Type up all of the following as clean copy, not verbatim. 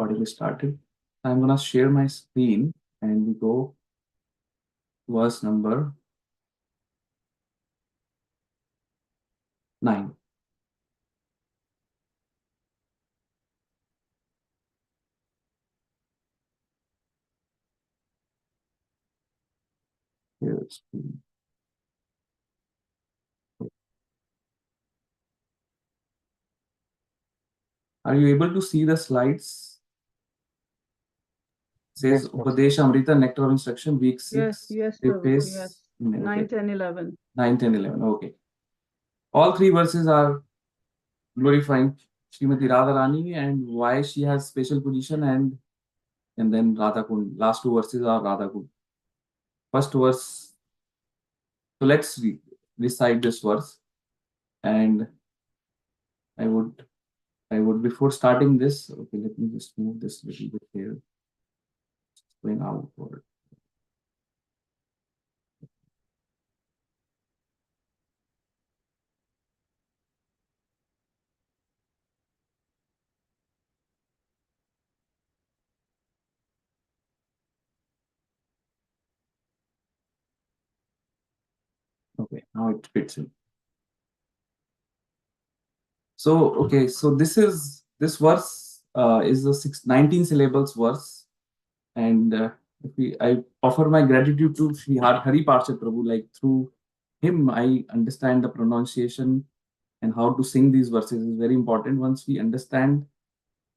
recording is started. I'm gonna share my screen and we go verse number 9. Here's screen. Are you able to see the slides? Says Upadesh Amrita, Nectar of Instruction, week 6. Yes, Preface. yes. Okay. 9, 10, 11. 9, 10, 11. Okay. All three verses are glorifying Srimati Radharani and why she has special position, and then Radha Kund. Last two verses are Radha Kund. First verse. So let's recite this verse, and I would before starting this. Okay, let me just move this little bit here. Going out for it. Okay, now it fits in. So okay, so this verse is the 19 syllables verse, and I offer my gratitude to Sri Hari Parshad Prabhu. Like through him, I understand the pronunciation and how to sing these verses is very important. Once we understand,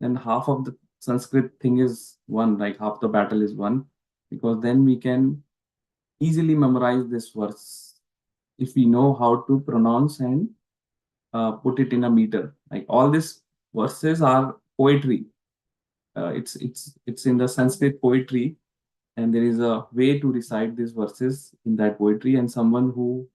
then half of the Sanskrit thing is won. Like half the battle is won, because then we can easily memorize this verse if we know how to pronounce and put it in a meter. Like all these verses are poetry. It's in the Sanskrit poetry, and there is a way to recite these verses in that poetry. And someone who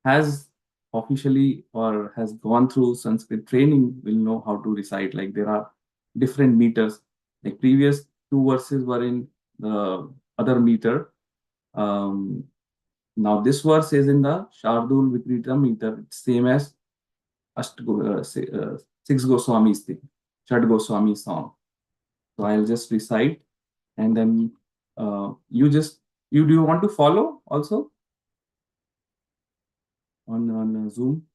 has officially or has gone through Sanskrit training will know how to recite. Like there are different meters. Like previous two verses were in the other meter. Now this verse is in the Shardul Vikrita meter. It's same as six Goswamis thing, Shad Goswami song. So I'll just recite, and then you do you want to follow also on Zoom?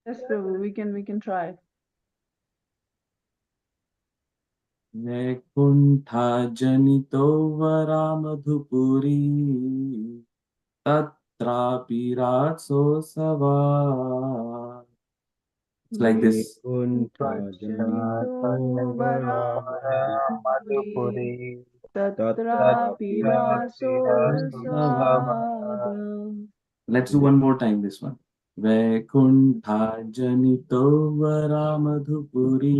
Yes, Prabhu, we can try. Vaikuntha janito varamadhupuri tatrapi ratsosava. It's like this. Madhupuri tatrapi rasosavadam. Let's do one more time this one. Vaikuntha janito varamadhupuri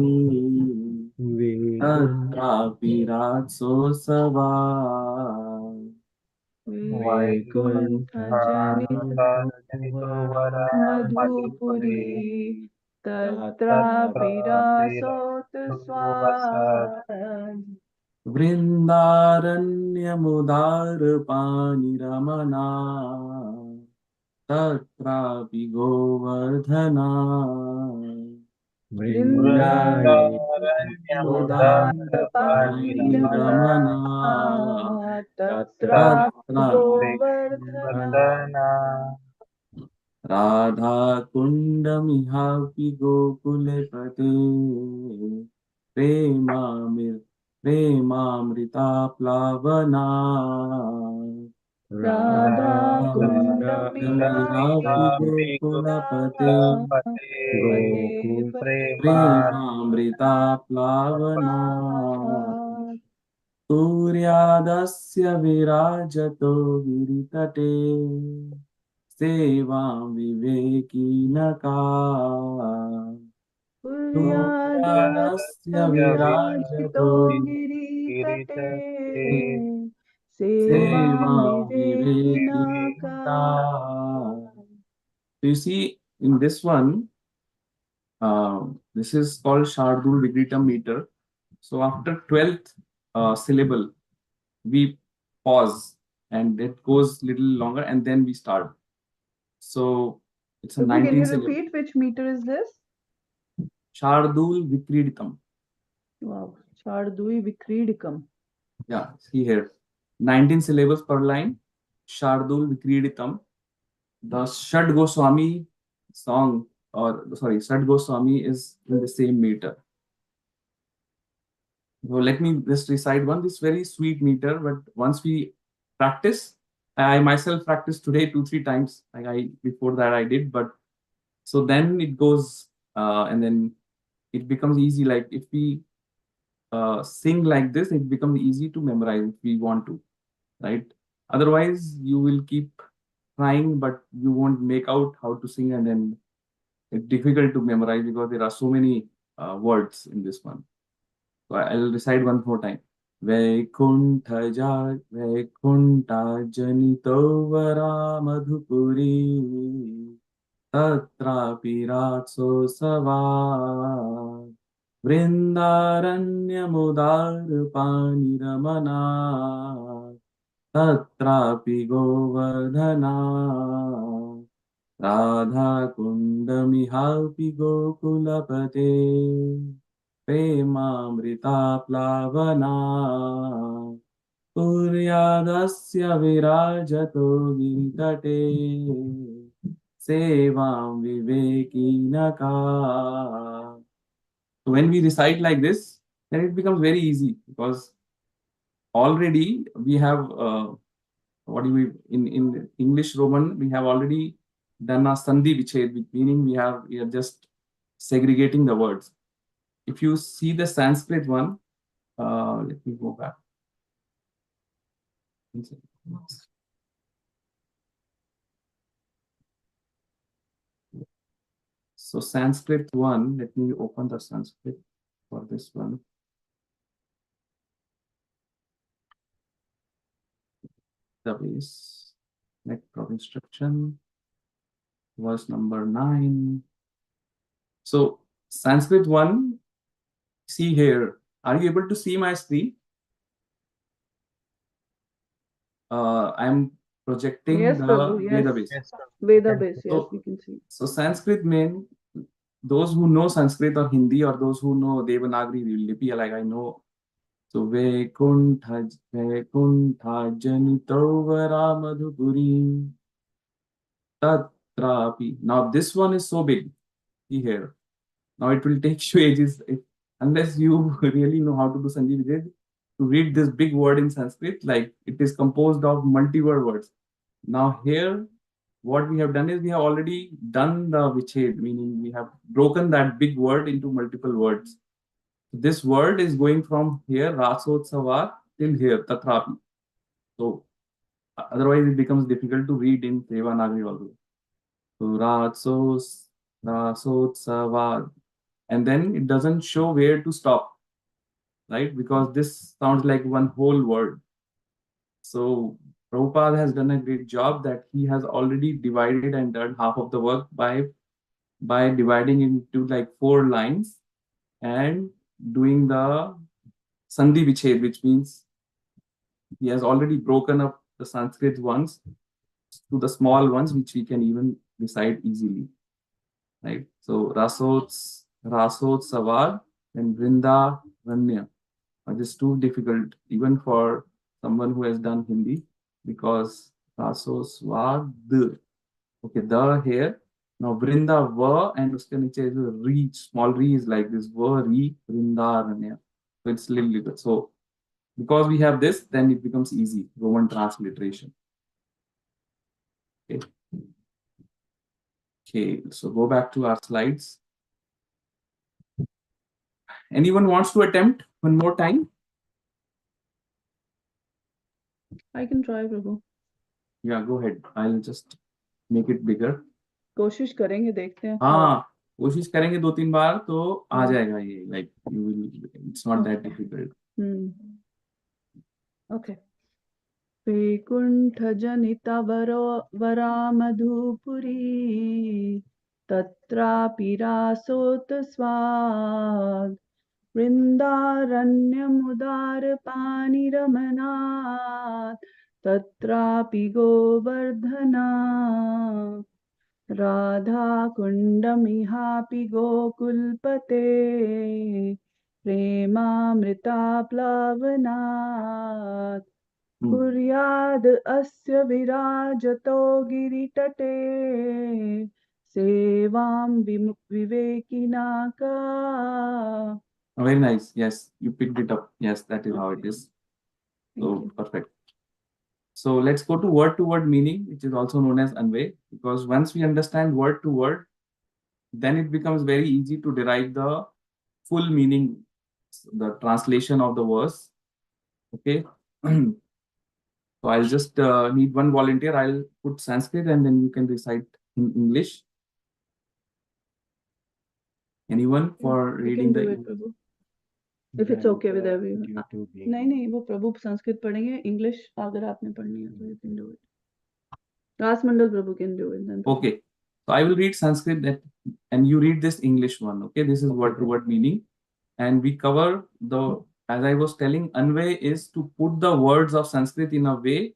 tatrapi ratsosava. Vaikuntha janito madhupuri tatrapi rasosavadam. वृन्दारण्यमुदारपाणिरमना तत्रापि गोवर्धना वृन्दारण्यमुदारपाणिरमना तत्रापि गोवर्धना राधाकुण्डमिहापि गोकुलपते प्रेमामृताप्लावना राधाकुण्डमिहापि गोकुलपते प्रेमामृताप्लावना सूर्यादस्य विराजतो गिरितटे सेवां विवेकिनका सूर्यादस्य विराजतो गिरितटे सेवां विवेकिनका. So you see in this one, this is called Shardul Vigritam meter. So after 12th syllable, we pause and it goes little longer and then we start. So it's a 19 Can you syllable. repeat which meter is this? Shardul Vikriditam. Wow. Shardui Vikridikam. Yeah, see here. 19 syllables per line. Shardul Vikriditam. The Shad Goswami song, or sorry, Shad Goswami is in the same meter. So let me just recite one. This very sweet meter, but once we practice, I myself practiced today 2 3 times. Like I before that I did, but so then it goes and then it becomes easy. Like if we sing like this, it becomes easy to memorize if we want to, right? Otherwise, you will keep trying, but you won't make out how to sing, and then it's difficult to memorize because there are so many words in this one. So I'll recite one more time. Vaikuntha janito vara madhupuri tatrapi ratsosava vrindaranyamudar तत्रापि गोवर्धना राधाकुण्डमिहापि गोकुलपते प्रेमामृताप्लावना कुर्यादस्य विराजतो गिरितटे सेवां विवेकिनका. So when we recite like this, then it becomes very easy because already we have what do we in English Roman we have already done a sandhi viched, meaning we are just segregating the words. If you see the Sanskrit one, let me go back. So Sanskrit one, let me open the Sanskrit for this one. The base Nectar of instruction, verse number 9. So Sanskrit one, see here. Are you able to see my screen? I'm projecting Yes, Prabhu. the Yes. database. Yes, sir. We Veda can base. see. Yes, we So, can see. so Sanskrit mean those who know Sanskrit or Hindi or those who know Devanagari Lipi, like I know. So Vaikuntha Janito Vara Madhupuri Tatrapi. Now this one is so big. See here. Now it will take you ages unless you really know how to do Sanjeev Ved to read this big word in Sanskrit. Like it is composed of multi-word words. Now here, what we have done is we have already done the Viched, meaning we have broken that big word into multiple words. This word is going from here, Rasotsavar, till here, Tatrapi. So otherwise it becomes difficult to read in Devanagari also. So Rasotsavar. And then it doesn't show where to stop, right? Because this sounds like one whole word. So Prabhupada has done a great job that he has already divided and done half of the work by dividing into like 4 lines and doing the Sandhi Viched, which means he has already broken up the Sanskrit ones to the small ones, which we can even recite easily, right? So Rasots Savar and Vrinda Ranya. It is too difficult even for someone who has done Hindi because Rasoswad. Okay, the here. Now Vrinda va and uske niche is a re, small re is like this va re Vrindaranya. So it's little. So because we have this, then it becomes easy Roman transliteration. Okay. Okay. So go back to our slides. Anyone wants to attempt one more time? I can try, Prabhu. Yeah, go ahead. I'll just make it bigger. कोशिश करेंगे देखते हैं. हाँ, कोशिश करेंगे 2 3 बार तो आ जाएगा ये. Like you will, it's not that difficult. Okay. वैकुण्ठजनितवरो वरामधुपुरी तत्रापि रासोत्स्वाद् वृन्दारण्यमुदारपानिरमनात् तत्रापि गोवर्धना राधाकुण्डमिहापि गोकुलपते प्रेमामृताप्लावनात् कुर्याद् अस्य विराजतो गिरितटे सेवां विवेकिना का. Very nice. Yes, you picked it up. Yes, that is how it is. So perfect. So let's go to word meaning, which is also known as Anvay, because once we understand word to word, then it becomes very easy to derive the full meaning, the translation of the verse. Okay. So I'll just need one volunteer. I'll put Sanskrit and then you can recite in English. Anyone for You reading can the do it, Prabhu. If it's okay with everyone. नहीं वो प्रभु संस्कृत पढ़ेंगे. English अगर आपने पढ़नी है तो you can do it. Ras Mandal Prabhu can do it then. Okay. So I will read Sanskrit and you read this English one. Okay. This is word to word meaning. And we cover the, as I was telling, Anvay is to put the words of Sanskrit in a way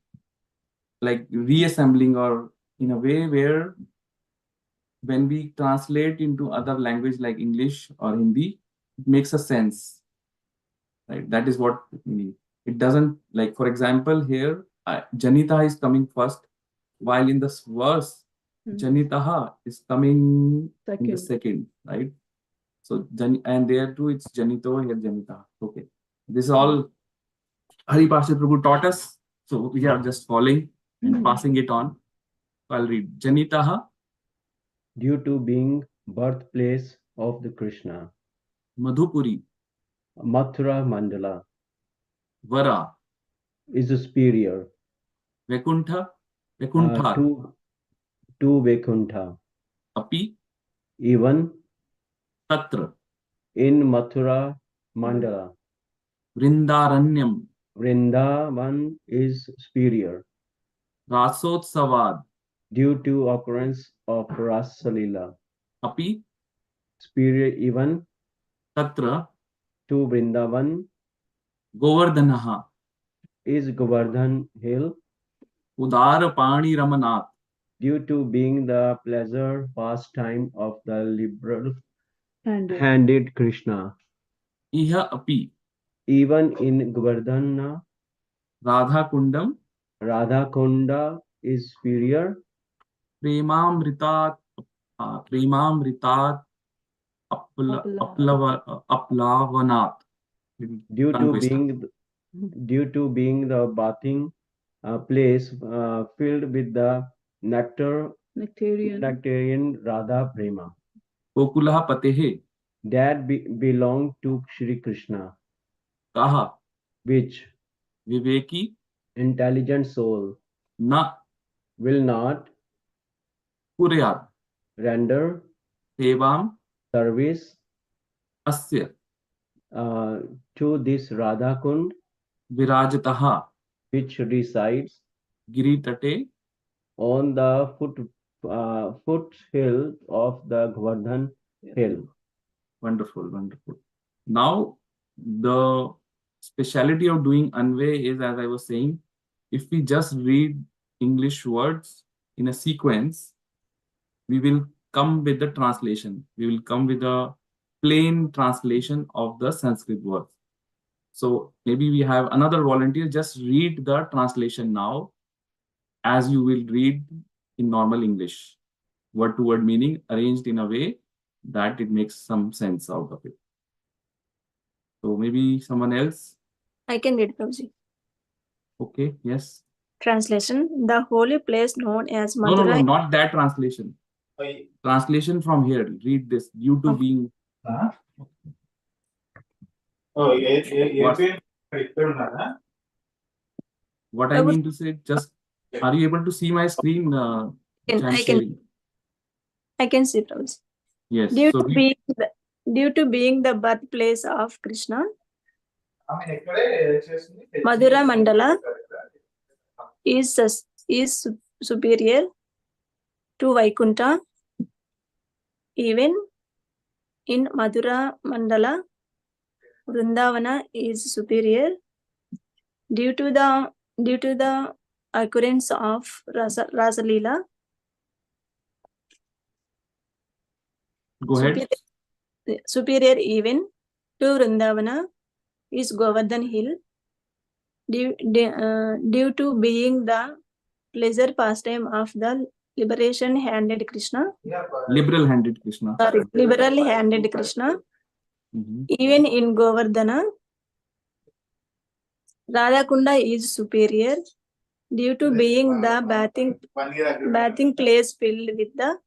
like reassembling or in a way where when we translate into other language like English or Hindi, it makes a sense. Right? That is what it means. It doesn't, like, for example, here, Janita is coming first, while in this verse, Janitaha is coming in the second, right? So, and there too, it's Janito, here Janita. Okay. This is all Hari Parsha Prabhu taught us. So, we are just following and passing it on. So I'll read. Janitaha. Due to being birthplace of the Krishna. Madhupuri. Mathura Mandala. Vara. Is superior. Vaikuntha. Vaikuntha. To Vaikuntha. Api. Even. Tatra. In Mathura Mandala. Vrindaranyam. Vrindavan is superior. Rasotsavad. Due to occurrence of Rasalila. Api. Superior even. Tatra. To Vrindavan. Govardhanaha. Is Govardhan hill. Udara Pani Ramanat. Due to being the pleasure pastime of the liberal handed Krishna. Iha api. Even in Govardhana. Radha Kundam. Radha Kunda is superior. Premamritat. Premamritat. Aplavanat. Due to being the bathing place filled with the nectarian Radha Prema. Kokulaha Patehe. That belong to Shri Krishna. Kaha. Which. Viveki. Intelligent soul. Na. Will not. Kuryat. Render. Sevam. Service. Asya. To this Radha Kund. Virajataha. Which resides. Giritate. On the foothill of the Govardhan hill. Wonderful, wonderful. Now, the speciality of doing Anvay is, as I was saying, if we just read English words in a sequence, we will come with the translation. We will come with a plain translation of the Sanskrit words. So maybe we have another volunteer, just read the translation now as you will read in normal English. Word to word meaning arranged in a way that it makes some sense out of it. So maybe someone else? I can read, Prabhuji. Okay, yes. Translation. The holy place known as No, Mathura. no, not that translation. Translation from here. Read this. Due to being. What I mean to say, just are you able to see my screen? I can see, Prabhuji. Yes. Due to being the birthplace of Krishna, Madhura Mandala is superior to Vaikuntha. Even in Madhura Mandala, Vrindavana is superior due to the occurrence of Rasalila. Go ahead. Superior even to Vrindavana is Govardhan Hill, due to being the pleasure pastime of the liberal-handed Krishna. Liberal-handed Krishna. Sorry, liberal-handed Krishna. Even in Govardhana, Radhakunda is superior due to being the bathing place filled with the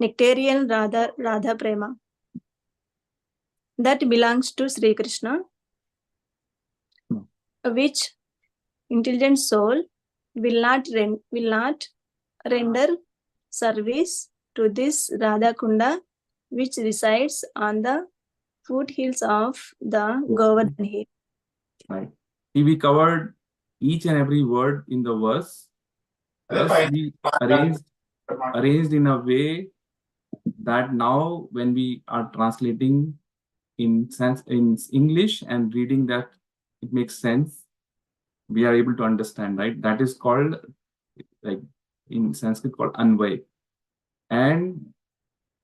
nectarian Radha Prema that belongs to Sri Krishna, which intelligent soul will not render service to this Radha Kunda, which resides on the foothills of the Govardhan Hill. Right. We covered each and every word in the verse. Plus we arranged in a way that now when we are translating in English and reading that it makes sense, we are able to understand, right? That is called, like in Sanskrit, called Anvay. And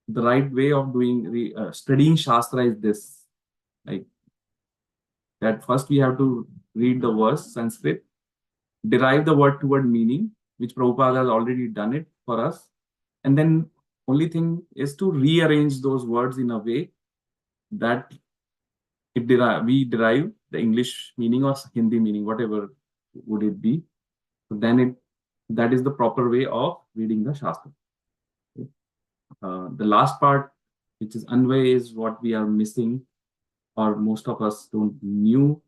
the right way of doing studying Shastra is this, like that first we have to read the verse, Sanskrit, derive the word-to-word meaning, which Prabhupada has already done it for us. And then only thing is to rearrange those words in a way that we derive the English meaning or Hindi meaning, whatever would it be. So then that is the proper way of reading the Shastra. The last part, which is Anvay, is what we are missing, or most of us don't knew.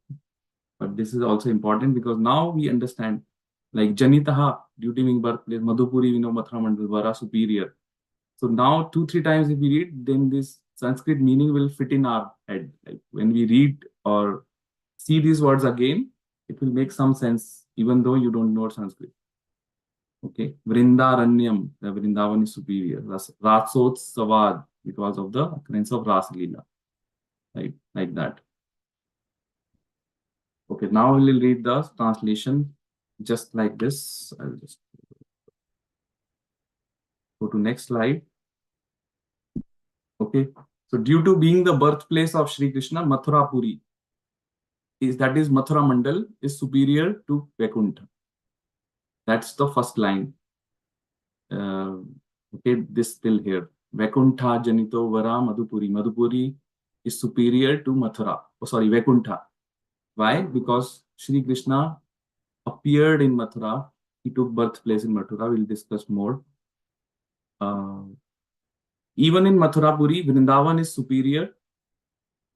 But this is also important because now we understand, like Janitaha, due to being birthplace, Madhupuri, we know Mathura Mandal, Vara, superior. So now 2-3 times if we read, then this Sanskrit meaning will fit in our head. Like when we read or see these words again, it will make some sense, even though you don't know Sanskrit. Okay, Vrindaranyam, the Vrindavan is superior. Ratsots Savad, because of the occurrence of Ras Leela. Right, like that. Okay, now we will read the translation just like this. I'll just go to next slide. Okay, so due to being the birthplace of Sri Krishna, Mathura Puri, that is Mathura Mandal, is superior to Vaikuntha. That's the first line. Okay, this till here. Vaikuntha Janito Vara Madhupuri. Madhupuri is superior to Mathura. Oh, sorry, Vaikuntha. Why? Because Sri Krishna appeared in Mathura. He took birthplace in Mathura. We'll discuss more. Even in Mathurapuri, Vrindavan is superior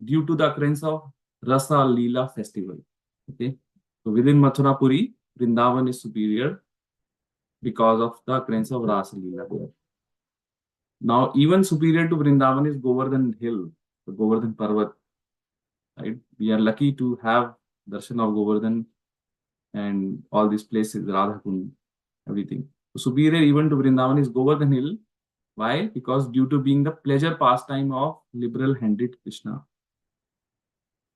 due to the occurrence of Rasa Leela festival. Okay, so within Mathurapuri, Vrindavan is superior because of the occurrence of Rasa Leela. Now, even superior to Vrindavan is Govardhan Hill, the Govardhan Parvat. Right? We are lucky to have darshan of Govardhan and all these places, Radhakund, everything. So superior even to Vrindavan is Govardhan Hill. Why? Because due to being the pleasure pastime of liberal-handed Krishna.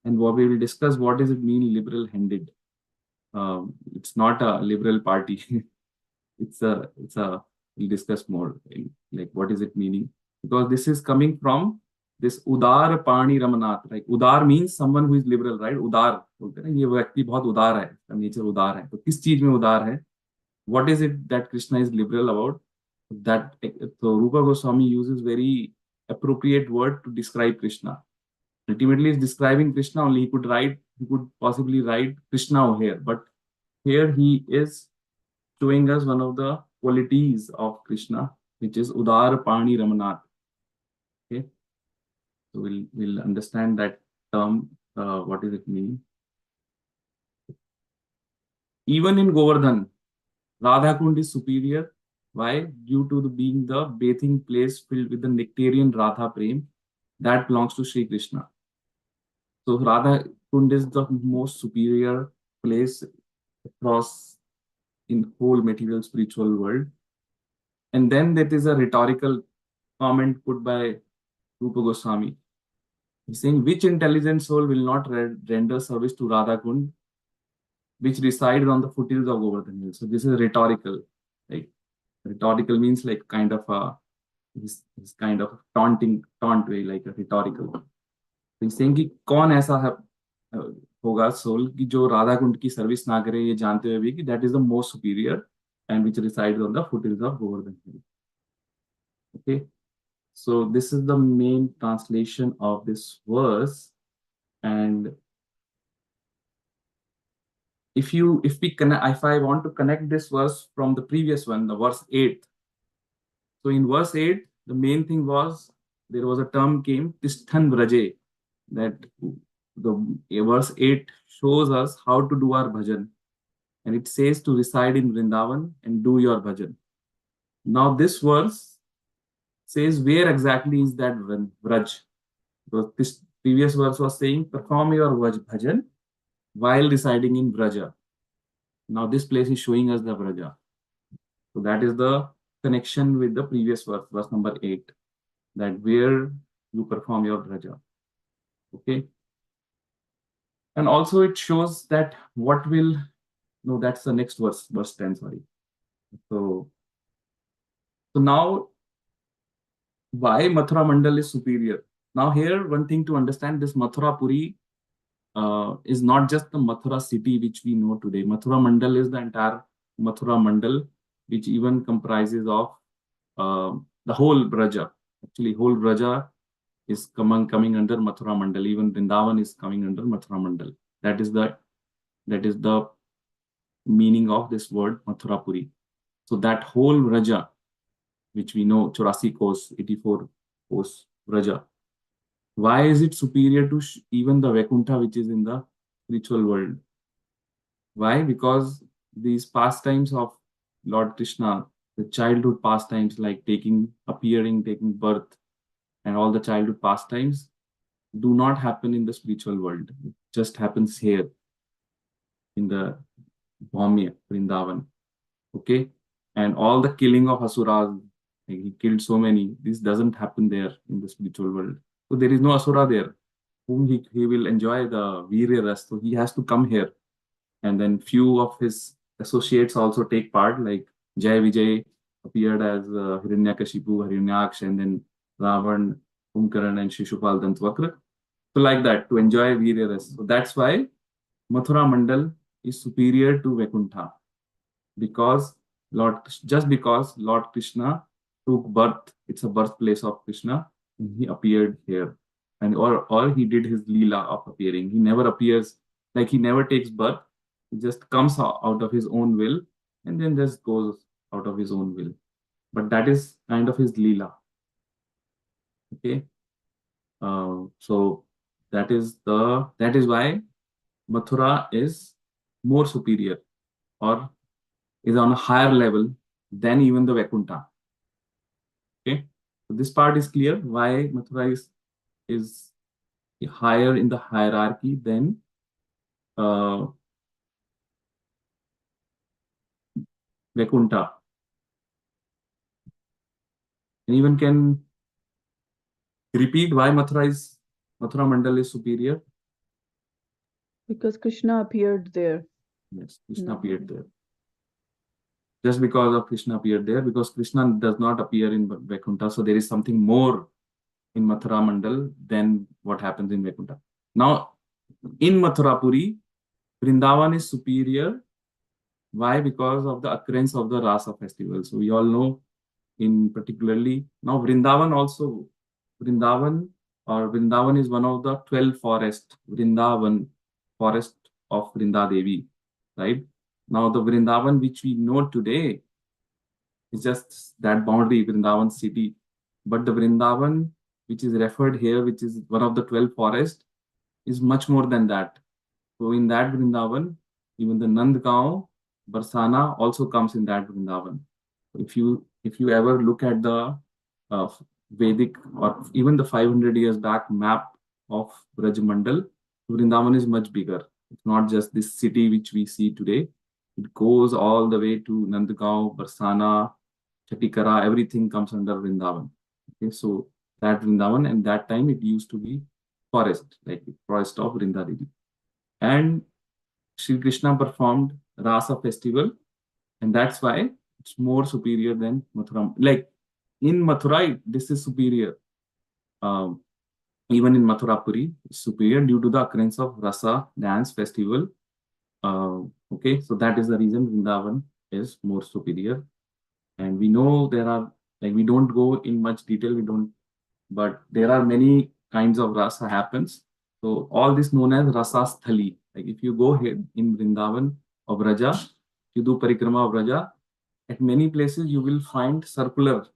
And what we will discuss, what does it mean, liberal-handed? It's not a liberal party. We'll discuss more, like what is it meaning? Because this is coming from this Udar Pani Ramanath. Like Udar means someone who is liberal, right? Udar, बोलते हैं ये व्यक्ति बहुत उदार है, इसका nature उदार है. तो किस चीज में उदार है? What is it that Krishna is liberal about? That so Rupa Goswami uses very appropriate word to describe Krishna. Ultimately, it's describing Krishna only. He could possibly write Krishna over here, but here he is showing us one of the qualities of Krishna, which is Udar Pani Ramanath. Okay, so we'll understand that term. What does it mean? Even in Govardhan, Radhakund is superior. Why? Due to being the bathing place filled with the nectarian Radha Prem that belongs to Sri Krishna. So Radhakund is the most superior place across in whole material spiritual world. And then that is a rhetorical comment put by Rupa Goswami. He's saying, which intelligent soul will not render service to Radhakund, which resides on the foothills of Govardhan Hill. So this is rhetorical. Like rhetorical means like kind of a this kind of taunt way, like a rhetorical. saying कि कौन ऐसा है होगा soul कि जो राधा कुंड की service ना करे, ये जानते हुए भी कि that is the most superior and which resides on the foothills of Govardhan Hill. Okay, so this is the main translation of this verse. And if I want to connect this verse from the previous one, the verse 8. So in verse 8, the main thing was there was a term came Tisthan Vraje, that the verse 8 shows us how to do our bhajan, and it says to reside in Vrindavan and do your bhajan. Now this verse says where exactly is that Vraj? Because this previous verse was saying perform your bhajan while residing in Vraja. Now this place is showing us the Vraja. So that is the connection with the previous verse, verse number 8, that where you perform your Vraja. Okay. And also it shows that what will, no, that's the next verse, verse 10, sorry. So now why Mathura Mandal is superior? Now here, one thing to understand, this Mathura Puri is not just the Mathura city which we know today. Mathura Mandal is the entire Mathura Mandal, which even comprises of the whole Braja. Actually, whole Braja is coming under Mathura Mandal. Even Vrindavan is coming under Mathura Mandal. That is the meaning of this word Mathura Puri. So that whole Braja, which we know 84 kos, 84 kos Braja. Why is it superior to even the Vaikuntha, which is in the spiritual world? Why? Because these pastimes of Lord Krishna, the childhood pastimes like appearing, taking birth, and all the childhood pastimes do not happen in the spiritual world. It just happens here in the Bhaumya, Vrindavan. Okay? And all the killing of Asuras, like he killed so many, this doesn't happen there in the spiritual world. So there is no Asura there whom he will enjoy the Virya Ras. So he has to come here. And then few of his associates also take part, like Jai Vijay appeared as Hiranyakashipu, Hiranyaksh, and then Ravan, Kumkaran, and Shishupal Dantwakra. So like that, to enjoy Virya Ras. So that's why Mathura Mandal is superior to Vaikuntha. Because because Lord Krishna took birth, it's a birthplace of Krishna, and he appeared here. And or he did his Leela of appearing. He never appears, like he never takes birth. He just comes out of his own will and then just goes out of his own will. But that is kind of his Leela. Okay. So that is why Mathura is more superior, or is on a higher level than even the Vaikuntha. Okay. So this part is clear why Mathura is higher in the hierarchy than Vaikuntha. Anyone can repeat why Mathura Mandal is superior? Because Krishna appeared there. Yes, Krishna appeared there. Just because of Krishna appeared there, because Krishna does not appear in Vaikuntha, so there is something more in Mathura Mandal than what happens in Vaikuntha. Now, in Mathura Puri, Vrindavan is superior. Why? Because of the occurrence of the Rasa festival. So we all know, in particularly now Vrindavan is one of the 12 forests. Vrindavan, forest of Vrinda Devi, right? Now the Vrindavan which we know today is just that boundary, Vrindavan city. But the Vrindavan which is referred here, which is one of the 12 forests, is much more than that. So in that Vrindavan, even the Nandgaon, Barsana also comes in that Vrindavan. If you ever look at the Vedic or even the 500 years back map of Braj Mandal, Vrindavan is much bigger. It's not just this city which we see today. It goes all the way to Nandgaon, Barsana, Chatikara, everything comes under Vrindavan. Okay, so that Vrindavan, and that time it used to be forest, like the forest of Vrindadevi. And Sri Krishna performed Rasa festival, and that's why it's more superior than Mathura. Like in Mathura, this is superior. even in Mathurapuri, is superior due to the occurrence of Rasa dance festival. Okay, so that is the reason Vrindavan is more superior. And we know there are, like, we don't go in much detail, but there are many kinds of rasa happens. So all this known as rasa sthali. Like if you go here in Vrindavan of Raja, you do parikrama of Raja, at many places you will find circular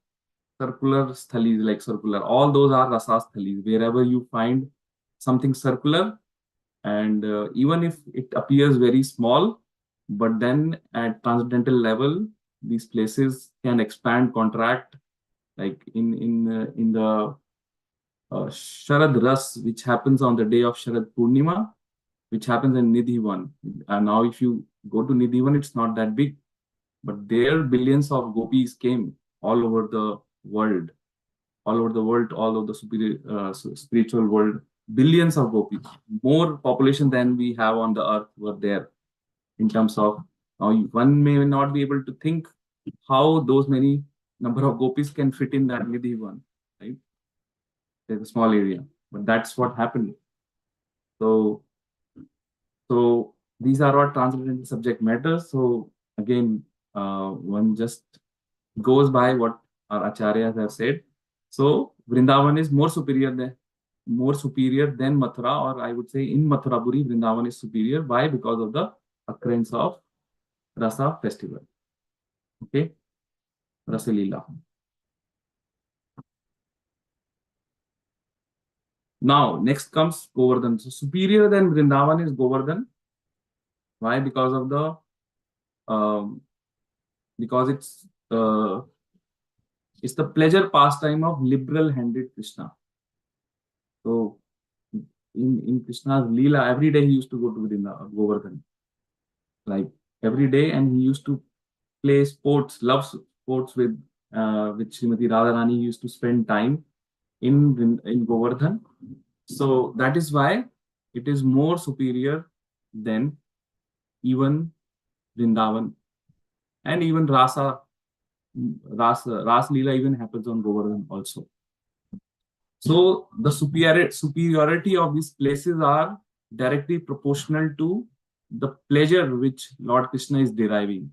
sthalis, like circular. All those are rasa sthalis. Wherever you find something circular, and even if it appears very small, but then at transcendental level, these places can expand, contract, like in the Sharad Ras, which happens on the day of Sharad Purnima, which happens in Nidhi 1. And now, if you go to Nidhi 1, it's not that big, but there billions of gopis came all over the world, all over the superior, spiritual world. Billions of gopis, more population than we have on the earth, were there in terms of. Now, one may not be able to think how those many number of gopis can fit in that Nidhi 1, right? There's a small area, but that's what happened. So, so these are our transcendental subject matters. So again, one just goes by what our acharyas have said. So Vrindavan is more superior than Mathura, or I would say in Mathurapuri, Vrindavan is superior. Why? Because of the occurrence of Rasa festival. Okay, Rasa Leela. Now, next comes Govardhan. So superior than Vrindavan is Govardhan. Why? Um, because it's the pleasure pastime of liberal-handed Krishna. So in Krishna's Leela, every day he used to go to Govardhan, like every day, and he used to play sports, love sports with Srimati Radharani. He used to spend time in Govardhan. So that is why it is more superior than even Vrindavan, and even Ras Leela even happens on Govardhan also. So the superiority of these places are directly proportional to the pleasure which Lord Krishna is deriving.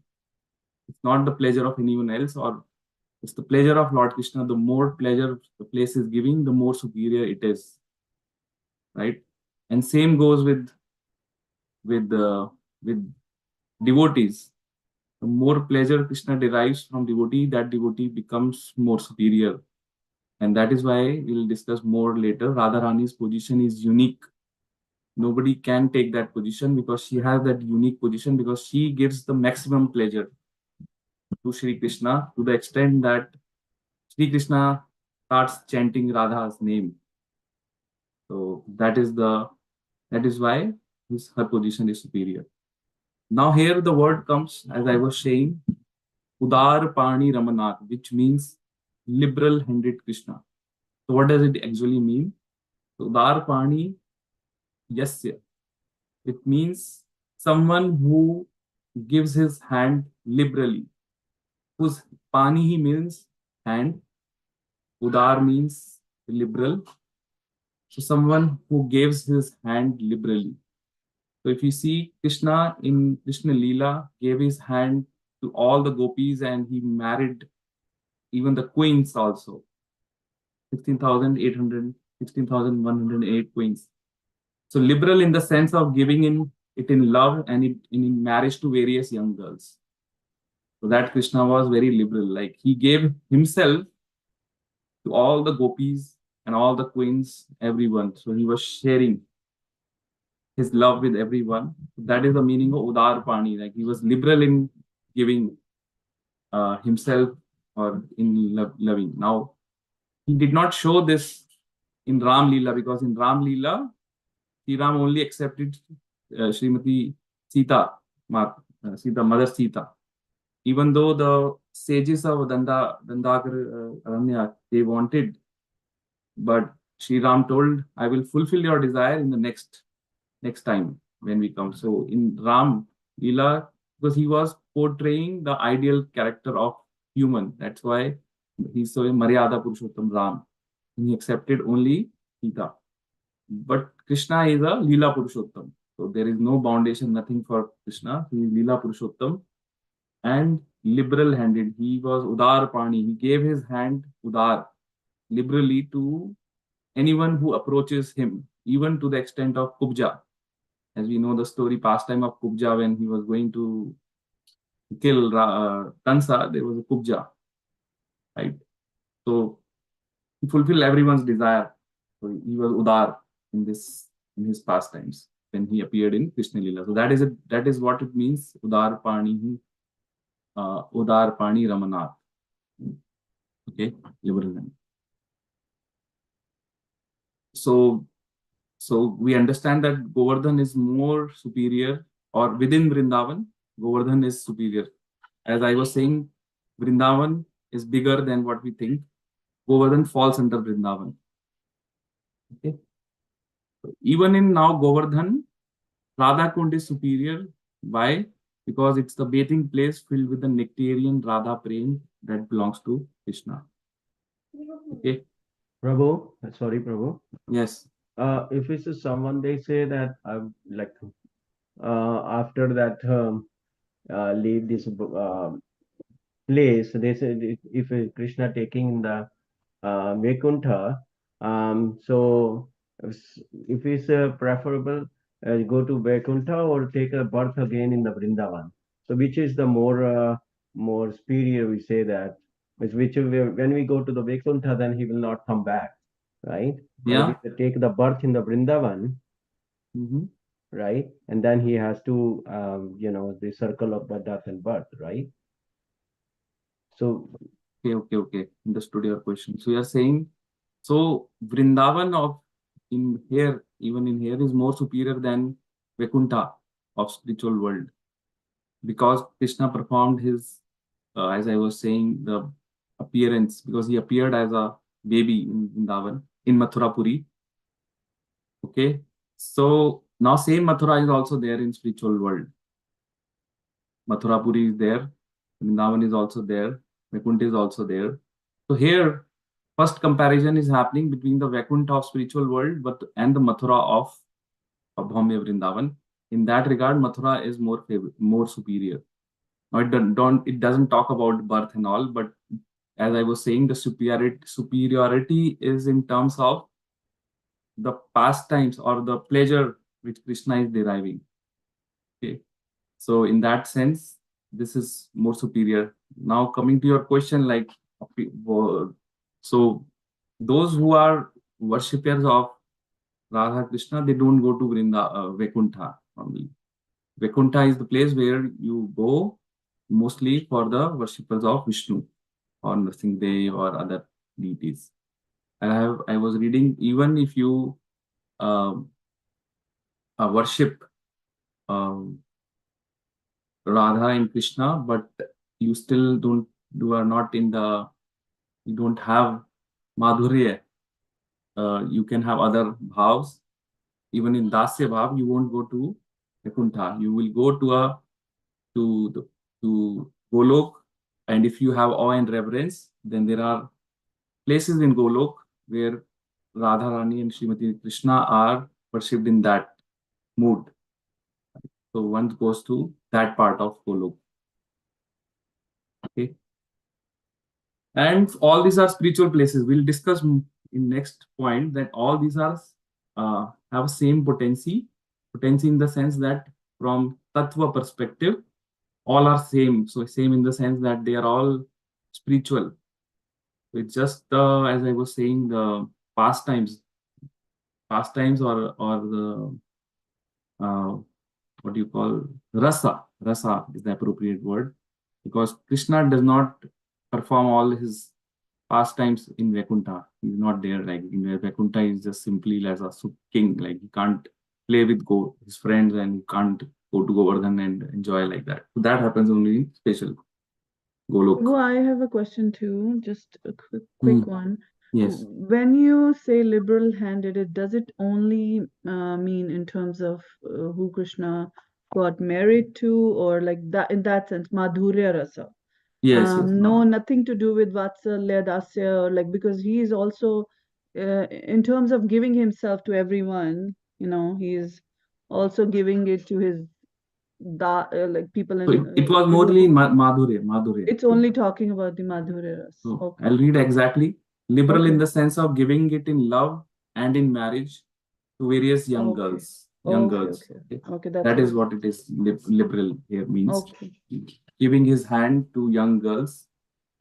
It's not the pleasure of anyone else, or it's the pleasure of Lord Krishna. The more pleasure the place is giving, the more superior it is, right? And same goes with with devotees. The more pleasure Krishna derives from devotee, that devotee becomes more superior. And that is why we'll discuss more later. Radharani's position is unique. Nobody can take that position because she has that unique position, because she gives the maximum pleasure to Sri Krishna, to the extent that Sri Krishna starts chanting Radha's name. So that is why her position is superior. Now here the word comes, as I was saying, Udar Pani Ramanath, which means liberal-handed Krishna. So what does it actually mean? Udar Pani Yasya. It means someone who gives his hand liberally. Whose Pani he means hand. Udar means liberal. So someone who gives his hand liberally. So if you see Krishna in Krishna Leela gave his hand to all the gopis, and he married even the queens also. 16,108 queens. So liberal in the sense of giving it in love and in marriage to various young girls. So that Krishna was very liberal. Like he gave himself to all the gopis and all the queens, everyone. So he was sharing his love with everyone. That is the meaning of Udar Pani. Like he was liberal in giving himself, or in loving. Now, he did not show this in Ram Leela, because in Ram Leela, Sri Ram only accepted Srimati Sita, Mother Sita. Even though the sages of Dandakar Aranya, they wanted, but Sri Ram told, I will fulfill your desire in the next time when we come. So in Ram Leela, because he was portraying the ideal character of human, that's why he's so Maryada Purushottam Ram. He accepted only Sita. But Krishna is a Leela Purushottam. So there is no foundation, nothing for Krishna. He is Leela Purushottam and liberal handed. He was Udar Pani. He gave his hand Udar liberally to anyone who approaches him, even to the extent of Kubja. As we know the story, pastime of Kubja, when he was going to kill Tansa, there was a Kubja, right? So he fulfilled everyone's desire. So he was Udar in this in his pastimes when he appeared in Krishna Lila. So that is it. That is what it means. Udar Pani, Udar Pani Ramanath. Okay, liberal name. So we understand that Govardhan is more superior, or within Vrindavan, Govardhan is superior. As I was saying, Vrindavan is bigger than what we think. Govardhan falls under Vrindavan. Okay. So even in now Govardhan, Radha Kund is superior. Why? Because it's the bathing place filled with the nectarian Radha Prem that belongs to Krishna. Okay. Prabhu, sorry, Prabhu. Yes. If it's someone, they say that like after that leave this place, they say if Krishna taking the Vaikuntha, so if it's preferable, go to Vaikuntha or take a birth again in the Vrindavan. So which is the more superior? We say that when we go to the Vaikuntha, then he will not come back, right? Yeah. But if we take the birth in the Vrindavan, Mm-hmm. right, and then he has to the circle of the death and birth, right? So Okay. Understood your question. So you are saying, so Vrindavan of in here, even in here, is more superior than Vaikuntha of spiritual world, because Krishna performed his, as I was saying, the appearance, because he appeared as a baby in Vrindavan, in Mathurapuri. Okay, so now same Mathura is also there in spiritual world. Mathurapuri is there, Vrindavan is also there, Vaikuntha is also there. So here, first comparison is happening between the Vaikuntha of spiritual world and the Mathura of Bhaumya Vrindavan. In that regard, Mathura is more superior. Now it doesn't talk about birth and all, but as I was saying, the superiority is in terms of the pastimes or the pleasure which Krishna is deriving. Okay, so in that sense, this is more superior. Now coming to your question, like, so those who are worshippers of Radha Krishna, they don't go to Vaikuntha only. Vaikuntha is the place where you go mostly for the worshippers of Vishnu or Nrsimhadev or other deities. I was reading, even if you worship um, Radha and Krishna, but you still are not in you don't have Madhurya. You can have other bhavs. Even in Dasya bhav, you won't go to Vaikuntha. You will go to Golok, and if you have awe and reverence, then there are places in Golok where Radharani and Srimati Krishna are worshipped in that mood. So one goes to that part of Golok. Okay. And all these are spiritual places. We'll discuss in next point that all these are have same potency in the sense that from tattva perspective, all are same. So same in the sense that they are all spiritual. So it's just as I was saying, the pastimes or the what do you call, rasa is the appropriate word, because Krishna does not perform all his pastimes in Vaikuntha. He's not there. Like in Vaikuntha, he's just simply as a king. Like he can't play with his friends, and he can't go to Govardhan and enjoy like that. So that happens only in special Golok. Well, I have a question too, just a quick one. Yes. When you say liberal-handed, does it only mean in terms of who Krishna got married to, or like that, in that sense, Madhurya Rasa? Yes. No, nothing to do with Vatsalya, Dasya, or like, because he is also in terms of giving himself to everyone, he's also giving it to his like people So in it was people mostly who. Madhurya. It's only talking about the Madhurya Ras. So Okay. I'll read exactly. Liberal in Okay. the sense of giving it in love and in marriage to various young Okay. girls. Young Okay, girls. Okay, that's That is good. what it is. Liberal here means Okay. giving his hand to young girls,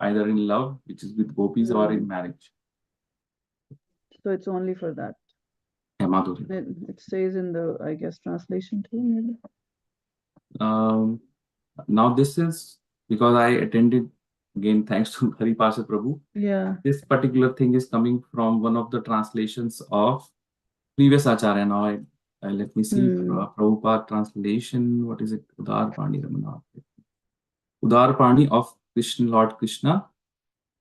either in love, which is with gopis, or in marriage. So it's only for that. Yeah, Madhurya. It says in the, I guess, translation too, maybe. Now this is because I attended, again, thanks to Hari Pasha Prabhu. Yeah. This particular thing is coming from one of the translations of previous Acharya. Now let me see Prabhupada translation. What is it? Udar Pani Ramanath. Udar Pani of Lord Krishna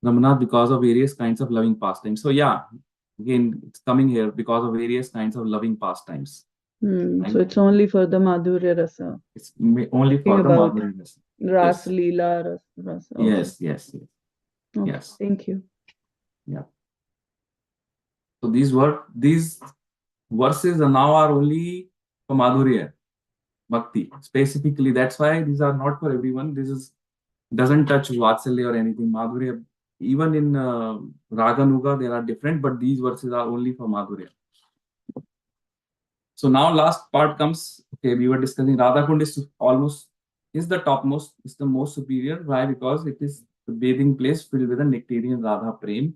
Ramanath, because of various kinds of loving pastimes. So yeah, again, it's coming here because of various kinds of loving pastimes. So it's only for the Madhurya Rasa. It's only for the Madhurya Rasa. Ras Leela Rasa. Okay. Yes. Okay. Yes. Thank you. Yeah. So these verses now are only for Madhurya Bhakti. Specifically, that's why these are not for everyone. This doesn't touch Vatsalya or anything. Madhurya, even in Raganuga, they are different, but these verses are only for Madhurya. So now last part comes. Okay, we were discussing Radha Kund is the topmost, is the most superior. Why? Because it is the bathing place filled with a nectarian Radha Prem.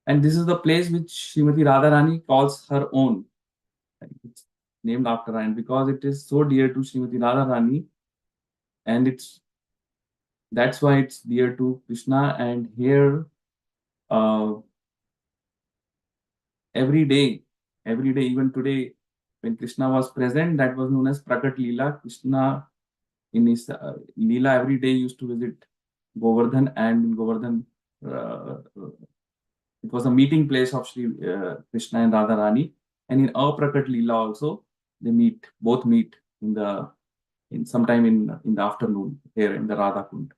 And this is the place which Srimati Radharani calls her own. It's named after her. And because it is so dear to Srimati Radharani, and that's why it's dear to Krishna. And here, every day, even today, when Krishna was present, that was known as Prakat Leela. Krishna, in his Leela, every day used to visit Govardhan, and in Govardhan, it was a meeting place of Shri Krishna and Radharani. And in Aprakat Leela also, they both meet sometime in the afternoon here in the Radha Kund.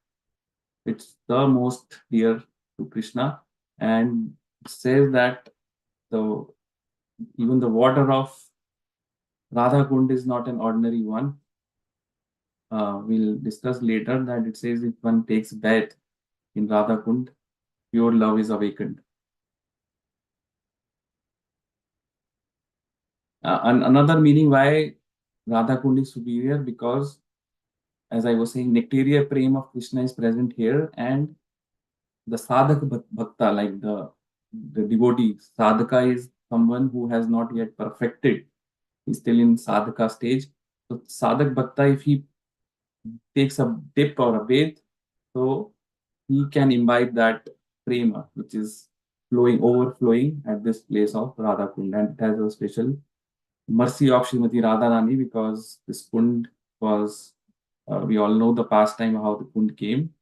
It's the most dear to Krishna, and it says that even the water of Radha Kund is not an ordinary one. We'll discuss later that it says if one takes bath in Radha Kund, pure love is awakened. And another meaning why Radha Kund is superior, because, as I was saying, Nectaria Prem of Krishna is present here, and the Sadhak Bhakta, like the devotee, Sadhaka is someone who has not yet perfected. He's still in Sadhaka stage. So Sadhak Bhakta, if he takes a dip or a bathe, so he can imbibe that prema, which is overflowing at this place of Radha Kund. And it has a special mercy of Srimati Radharani, because this Kund was, we all know the pastime how the Kund came.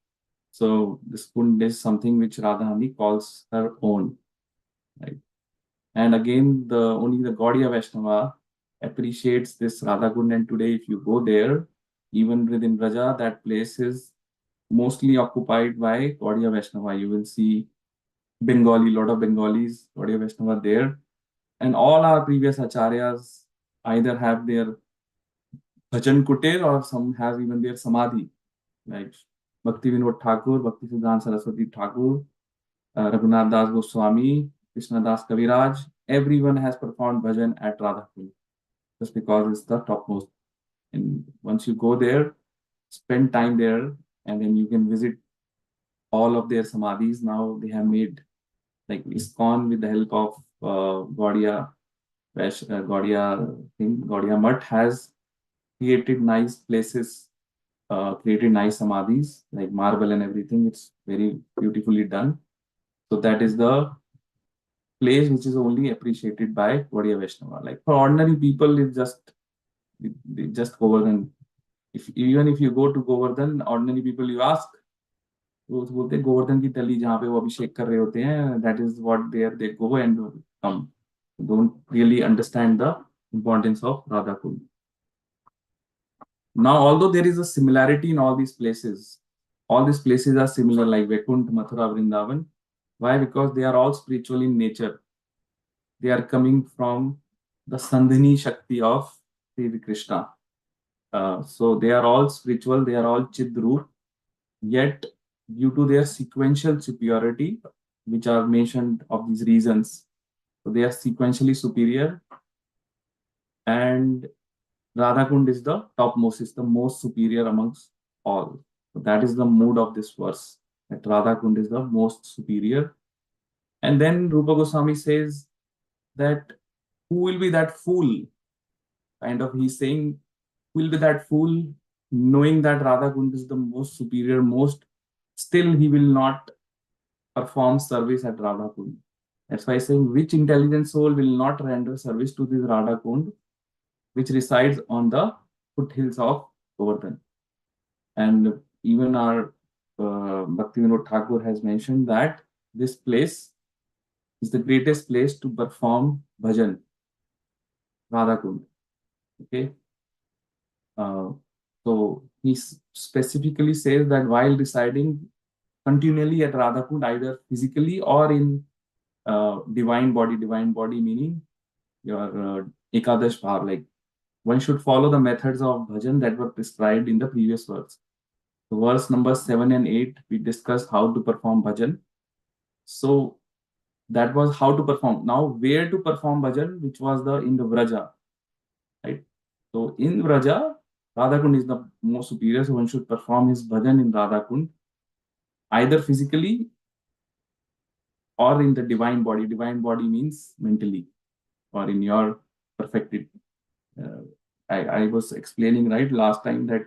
So this Kund is something which Radharani calls her own, right? And again, only the Gaudiya Vaishnava appreciates this Radha Kund. And today, if you go there, even within Braja, that place is mostly occupied by Gaudiya Vaishnava. You will see lot of Bengalis, Gaudiya Vaishnava there. And all our previous acharyas either have their bhajan kutir, or some have even their samadhi, like Bhakti Vinod Thakur, Bhakti Siddhanta Saraswati Thakur, Raghunath Das Goswami, Krishna Das Kaviraj. Everyone has performed bhajan at Radhakund, just because it's the topmost. And once you go there, spend time there, and then you can visit all of their samadhis. Now they have made, like, ISKCON, with the help of Gaudiya Gaudiya Mutt has created nice places, created nice samadhis, like marble and everything. It's very beautifully done. So that is the place which is only appreciated by Gaudiya Vaishnava. Like for ordinary people, it's just Govardhan. Even if you go to Govardhan, ordinary people, you ask, वो बोलते हैं गोवर्धन की तली जहाँ पे वो अभिषेक कर रहे होते हैं, that is what they go and come. Don't really understand the importance of Radha Kund. Now, although there is a similarity in all these places are similar, like Vaikuntha, Mathura, Vrindavan. Why? Because they are all spiritual in nature. they are coming from the Sandhini Shakti of Sri Krishna. So they are all spiritual, they are all Chidru, yet due to their sequential superiority, which are mentioned of these reasons, so they are sequentially superior, and Radhakund is the topmost, is the most superior amongst all. So that is the mood of this verse, that Radhakund is the most superior. And then Rupa Goswami says that who will be that fool? Kind of, he's saying, who will be that fool knowing that Radhakund is the most superior, most, still he will not perform service at Radhakund. That's why I'm saying, which intelligent soul will not render service to this Radhakund, which resides on the foothills of Govardhan. And even our Bhaktivinoda Thakur has mentioned that this place is the greatest place to perform bhajan, Radhakund. Okay. So he specifically says that while residing continually at Radhakund, either physically or in divine body meaning your Ekadash Bhav, like one should follow the methods of bhajan that were prescribed in the previous verse. So verse number 7 and 8, we discussed how to perform bhajan. So that was how to perform. Now, where to perform bhajan, which was in the Vraja, right? So in Vraja, Radhakund is the most superior, so one should perform his bhajan in Radhakund, either physically or in the divine body. Divine body means mentally or in your perfected. I was explaining right last time that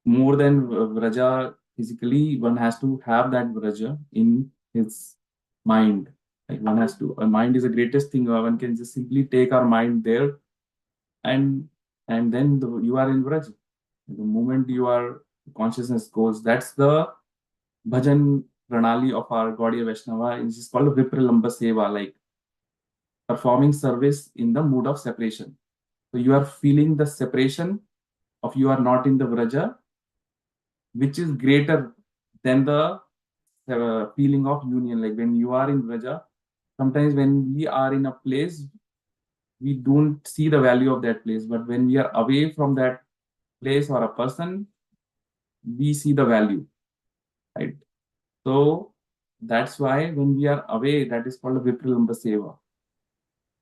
more than Vraja physically, one has to have that Vraja in his mind. Like one has to, a mind is the greatest thing. One can just simply take our mind there, and then you are in Vraja. The moment your consciousness goes, that's the bhajan pranali of our Gaudiya Vaishnava. It is called Vipralamba Seva, like performing service in the mood of separation. So you are feeling the separation of you are not in the Vraja, which is greater than the feeling of union. Like when you are in Vraja, sometimes when we are in a place, we don't see the value of that place. But when we are away from that place or a person, we see the value, right? So that's why when we are away, that is called a Vipralamba Seva.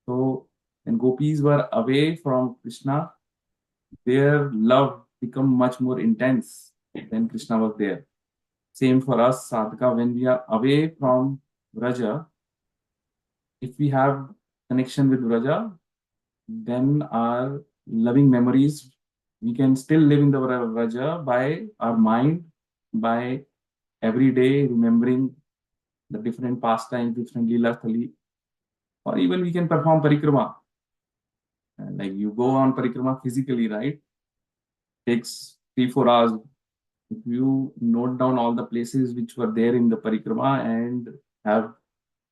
So when gopis were away from Krishna, their love become much more intense than Krishna was there. Same for us, sadhaka, when we are away from Vraja, if we have connection with Vraja, then our loving memories, we can still live in the Vraja by our mind, by every day remembering the different pastimes, different Leela Thali, or even we can perform parikrama. Like you go on parikrama physically, right? Takes 3-4 hours. If you note down all the places which were there in the parikrama and have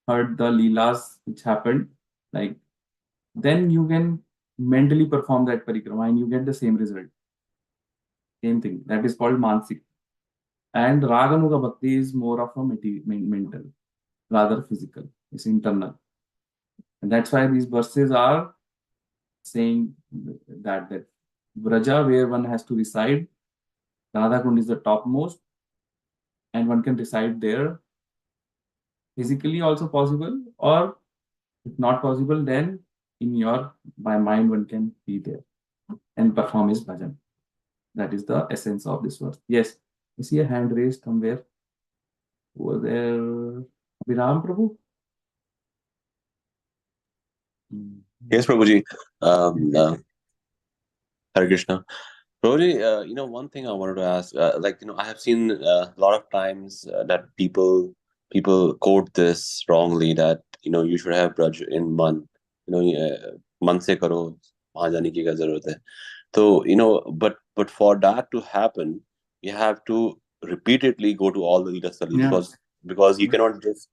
heard the Leelas which happened, like then you can mentally perform that parikrama and you get the same result. Same thing. That is called mansik. And Raganuga Bhakti is more of a mental, rather physical. It's internal. And that's why these verses are saying that Vraja, where one has to reside, Radhakund is the topmost, and one can reside there physically also possible, or if not possible, then in your by mind one can be there and perform his bhajan. That is the essence of this verse. Yes, I see a hand raised somewhere over there. Abhiram Prabhu. Yes, Prabhuji. Hare Krishna. Prabhuji, one thing I wanted to ask, I have seen a lot of times that people quote this wrongly, that you should have braj in man, man se karo, wahan jane ki kya zarurat hai. So but for that to happen, you have to repeatedly go to all the Leela Stalis, Yeah. because you cannot just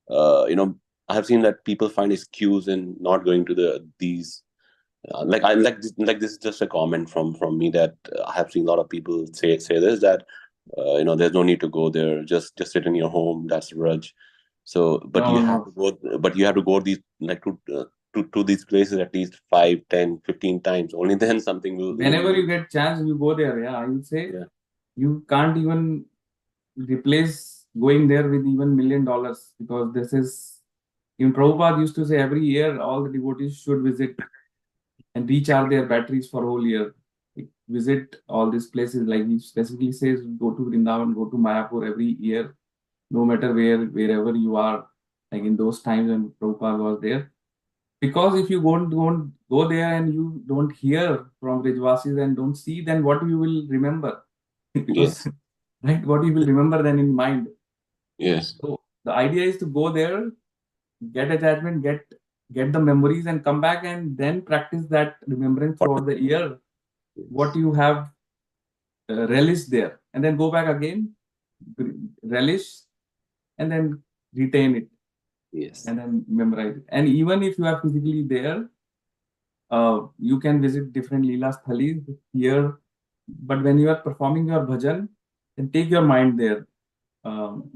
I have seen that people find excuse in not going to these. This is just a comment from me, that I have seen a lot of people say this, that there's no need to go there, just sit in your home, that's Raj. So, but No, you have no. to go, but you have to go these like to these places at least 5, 10, 15 times. Only then something will, Whenever you get chance, you go there. Yeah, I would say yeah, you can't even replace going there with even $1 million, because this is, even Prabhupada used to say every year all the devotees should visit and recharge their batteries for a whole year. Like, visit all these places. Like he specifically says, go to Vrindavan, go to Mayapur every year, no matter wherever you are. Like in those times when Prabhupada was there, because if you don't go there and you don't hear from Brijvasis and don't see, then what you will remember? Because yes, right, what you will remember then in mind. yes, So the idea is to go there, get attachment, get the memories, and come back and then practice that remembrance what throughout the year. What yes, you have relished there, and then go back again, relish, and then retain it, yes, and then memorize it. And even if you are physically there, you can visit different Leela Sthalis here. But when you are performing your bhajan, then take your mind there. Um,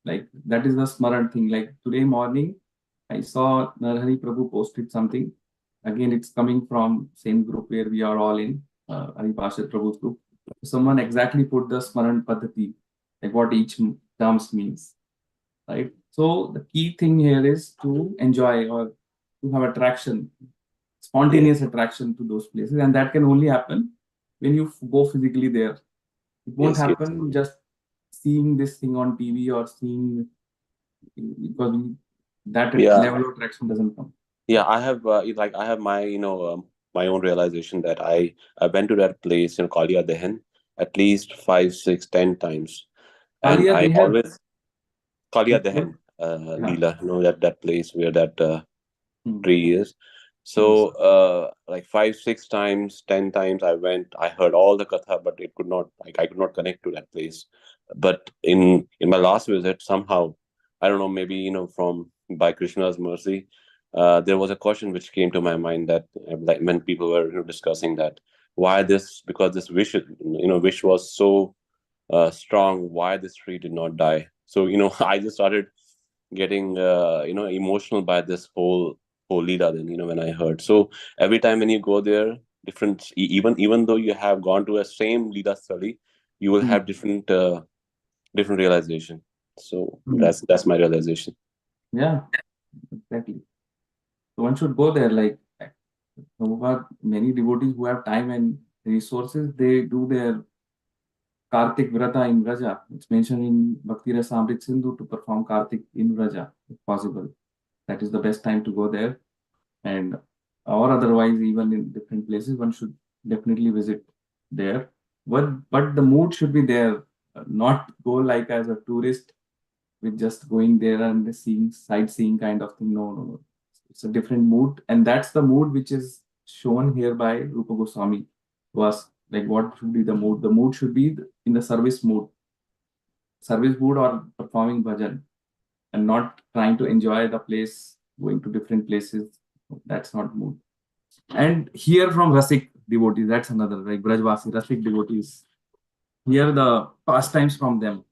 like that is the smaran thing. Like today morning, I saw Narhari Prabhu posted something. Again, it's coming from same group where we are all in, Hari Parshad Prabhu's group. Someone exactly put the smaran paddhati, like what each terms means, right? So the key thing here is to enjoy or to have attraction, yes, spontaneous attraction to those places, and that can only happen when you go physically there. It won't yes, yes. happen just seeing this thing on TV or seeing, because that Yeah, level of attraction doesn't come. yeah. I have like I have my my own realization that I went to that place in Kalia Dehan at least 5, 6, 10 times, and Alia, I they have always Kalia what? Dehan, Yeah. Leela, that place where that Hmm. 3 years. Yes. So, like 5, 6 times, 10 times, I went. I heard all the katha, but it could not, like, I could not connect to that place. But in my last visit, somehow, I don't know, maybe from by Krishna's mercy, there was a question which came to my mind that, like, when people were discussing that, why this? Because this wish was so strong. Why this tree did not die? So I just started getting emotional by this whole Leela. Then when I heard, so every time when you go there, different even though you have gone to a same Leela study, you will Hmm. have different realization. So Hmm. that's my realization. Yeah, exactly. So one should go there. Like Prabhupada, many devotees who have time and resources, they do their Kartik Vrata in Vraja. It's mentioned in Bhakti Rasamrit Sindhu to perform Kartik in Vraja, if possible. That is the best time to go there. And or otherwise, even in different places, one should definitely visit there. But the mood should be there, not go like as a tourist with just going there and seeing sightseeing kind of thing. No, no, no. It's a different mood, and that's the mood which is shown here by Rupa Goswami to us. Like what should be the mood? The mood should be in the service mood or performing bhajan, and not trying to enjoy the place, going to different places. That's not mood. And hear from Rasik devotees, that's another, like Brajvasi, Rasik devotees. Hear the pastimes from them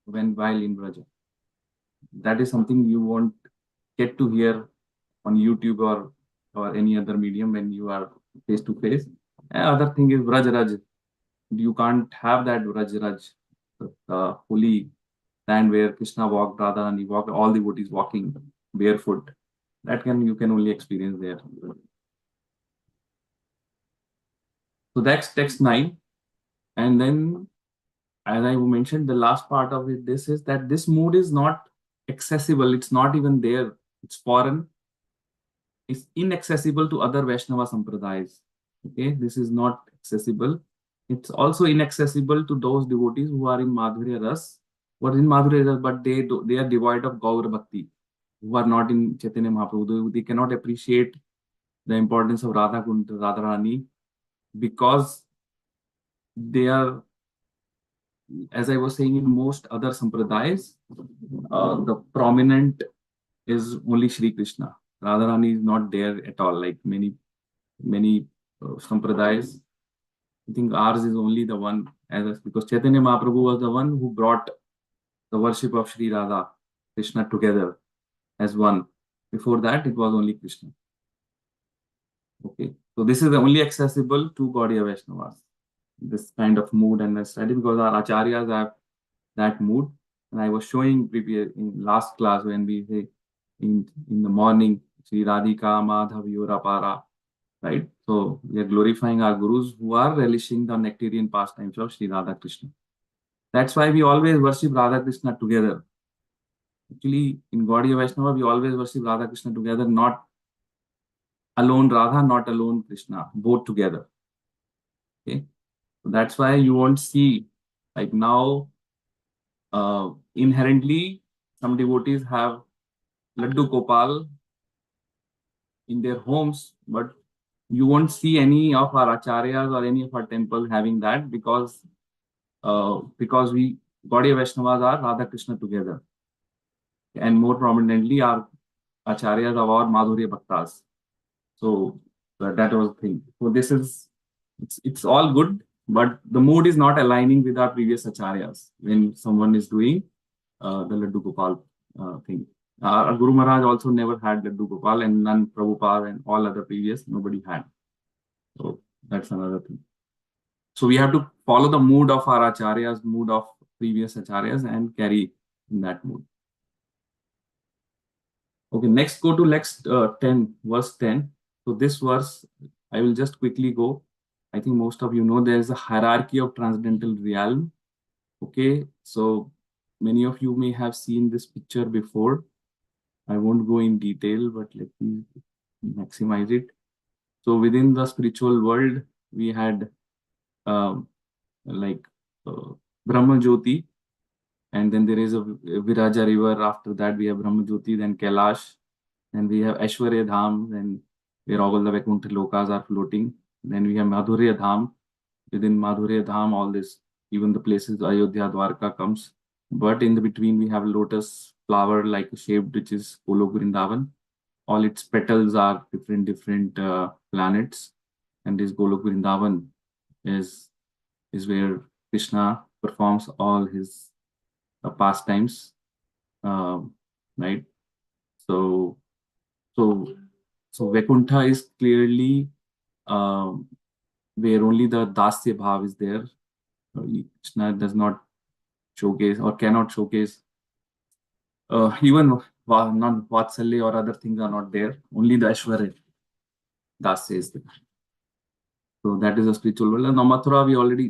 when while in Braja. That is something you won't get to hear on YouTube or any other medium when you are face to face. Other thing is Braj Raj. You can't have that Braj Raj, the holy land where Krishna walked, Radha and he walked, all devotees walking barefoot. That can you can only experience there. So that's text 9. And then, as I mentioned, the last part of it, this is that this mood is not accessible. It's not even there. It's foreign. It's inaccessible to other Vaishnava sampradayas. Okay, this is not accessible. It's also inaccessible to those devotees who are in Madhurya Ras, who are in Madhurya Ras, but they are devoid of Gaur Bhakti, who are not in Chaitanya Mahaprabhu. They cannot appreciate the importance of Radha Kund, Radharani, because they are, as I was saying, in most other sampradayas, the prominent is only Shri Krishna. Radharani is not there at all, like many sampradayas. I think ours is only the one, because Chaitanya Mahaprabhu was the one who brought the worship of Sri Radha Krishna together as one. Before that, it was only Krishna. Okay, so this is only accessible to Gaudiya Vaishnavas, this kind of mood and study, because our acharyas have that mood. And I was showing in last class when we say in the morning, Sri Radhika Madhav Yorapara, right? So we are glorifying our gurus who are relishing the nectarian pastimes of Sri Radha Krishna. That's why we always worship Radha Krishna together. Actually, in Gaudiya Vaishnava, we always worship Radha Krishna together, not alone Radha, not alone Krishna, both together. Okay, so that's why you won't see, like now, inherently, some devotees have Laddu Gopal in their homes, but you won't see any of our acharyas or any of our temples having that, because we Gaudiya Vaishnavas are Radha Krishna together, and more prominently our acharyas are our Madhurya Bhaktas. So that was the thing. So this is, it's all good, but the mood is not aligning with our previous acharyas when someone is doing the Laddu Gopal thing. Our Guru Maharaj also never had Laddu Gopal, and none Prabhupada and all other previous, nobody had. So that's another thing. So we have to follow the mood of our acharyas, mood of previous acharyas, and carry in that mood. Okay, next go to next 10, verse 10. So this verse, I will just quickly go. I think most of you know there is a hierarchy of transcendental realm. Okay, so many of you may have seen this picture before. I won't go in detail, but let me maximize it. So within the spiritual world, we had like Brahma Jyoti, and then there is a Viraja river. After that, we have Brahma Jyoti, then Kailash, then we have Aishwarya Dham, then where all the Vaikuntha Lokas are floating. Then we have Madhurya Dham. Within Madhurya Dham, all this, even the places Ayodhya, Dwarka comes. But in the between, we have lotus flower like shaped, which is Golok Vrindavan. All its petals are different planets, and this Golok Vrindavan is where Krishna performs all his pastimes, right? So Vaikuntha is clearly where only the Dasya Bhav is there. Krishna does not showcase or cannot showcase even not Vatsalya or other things are not there. Only the Aishwarya Dasya is there. So that is a spiritual world. And now Mathura,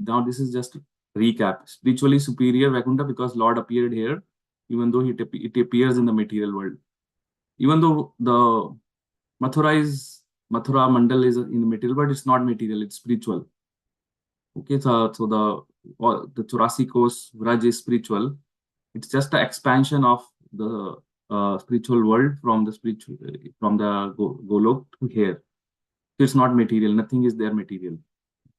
now this is just recap. Spiritually superior Vaikuntha because Lord appeared here, even though it appears in the material world. Even though the Mathura Mandal is in the material, but it's not material, it's spiritual. Okay, so the 84 course Vraj is spiritual. It's just an expansion of the spiritual world from the Golok to here. So it's not material. Nothing is there material.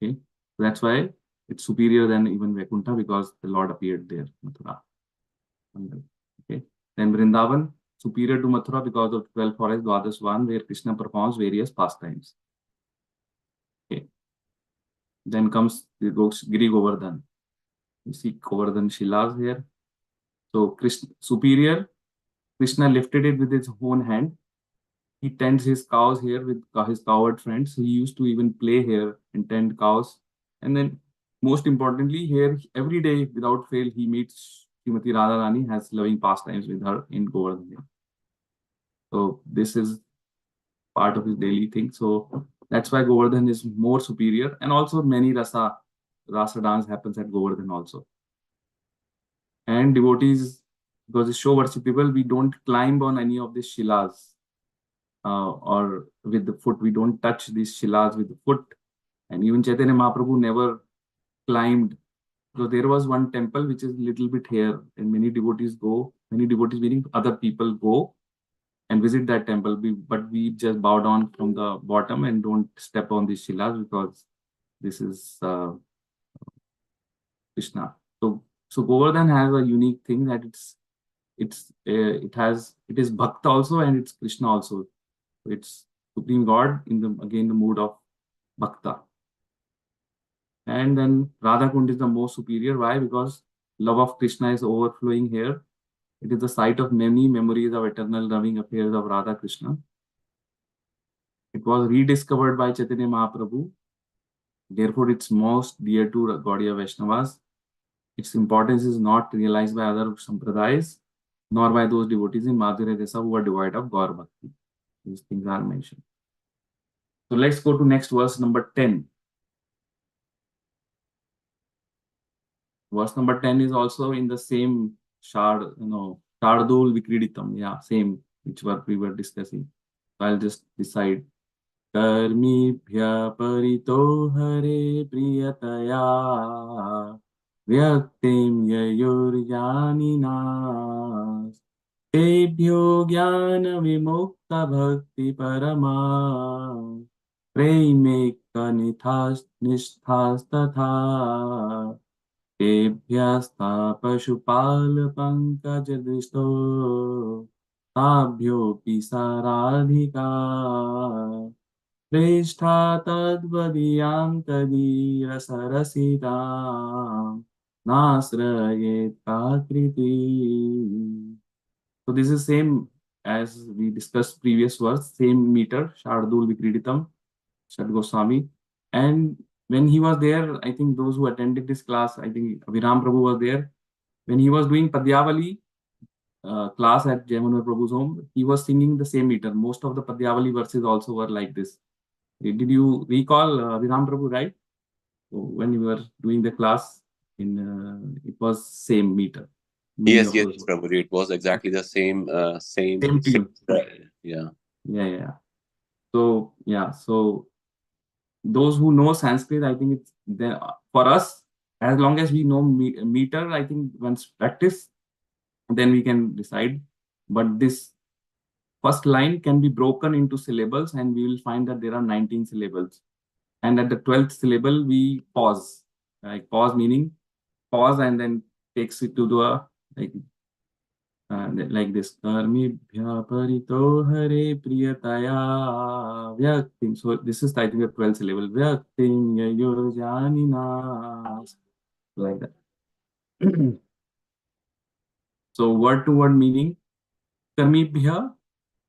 Okay, so that's why it's superior than even Vaikuntha because the Lord appeared there, Mathura. Okay, then Vrindavan superior to Mathura because of 12 forest Dwadas one where Krishna performs various pastimes. Okay, then comes the Giri Govardhan. You see Govardhan Shilas here. So Krishna superior, Krishna lifted it with his own hand. He tends his cows here with his cowherd friends. So he used to even play here and tend cows. And then most importantly, here every day without fail, he meets Srimati Radharani, has loving pastimes with her in Govardhan. So this is part of his daily thing. So that's why Govardhan is more superior. And also many rasa dance happens at Govardhan also. And devotees, because it's show worshipable, we don't climb on any of these shilas or with the foot. We don't touch these shilas with the foot. And even Chaitanya Mahaprabhu never climbed. So there was one temple which is a little bit here, and many devotees meaning other people go and visit that temple. But we just bow down from the bottom and don't step on these shilas because this is Krishna. So Govardhan has a unique thing that it is Bhakta also and it's Krishna also. It's Supreme God in the mood of Bhakta. And then Radha Kund is the most superior. Why? Because love of Krishna is overflowing here. It is the site of many memories of eternal loving affairs of Radha Krishna. It was rediscovered by Chaitanya Mahaprabhu. Therefore, it's most dear to Gaudiya Vaishnavas. Its importance is not realized by other sampradayas, nor by those devotees in Madhurya Desa who are devoid of Gaur Bhakti. These things are mentioned. So let's go to next verse number 10. Verse number 10 is also in the same Shardul Vikriditam. Yeah, same, which what we were discussing. So I'll just decide. Karmibhya parito hare priyataya vyaktim yayurjaninas tebhyo jnana vimukta bhakti parama premekka nishthas tatha तेभ्यस्ता पशुपाल Pankaj दृष्टो ताभ्योऽपि सा Radhika प्रेष्ठा तद्वदीयां तदीरसरसितां नाश्रयेत् काकृति. So this is same as we discussed previous verse, same meter, Shardul Vikriditam, Shad Goswami. And when he was there, I think those who attended this class, I think Viram Prabhu was there. When he was doing Padyavali class at Jaimanur Prabhu's home, he was singing the same meter. Most of the Padyavali verses also were like this. Did you recall Viram Prabhu, right? So when you were doing the class, it was same meter. Yes, Prabhuji. It was exactly the same Same tune. Yeah. Yeah. So those who know Sanskrit, I think it's there for us. As long as we know meter, I think once practice, then we can decide. But this first line can be broken into syllables, and we will find that there are 19 syllables. And at the 12th syllable, we pause. Like pause meaning pause and then takes it to the like this. Karmibhya parito hare priyataya vyaktim. So this is I think the 12th syllable. Vyaktim yayurjaninas. Like that. So word to word meaning. Karmibhya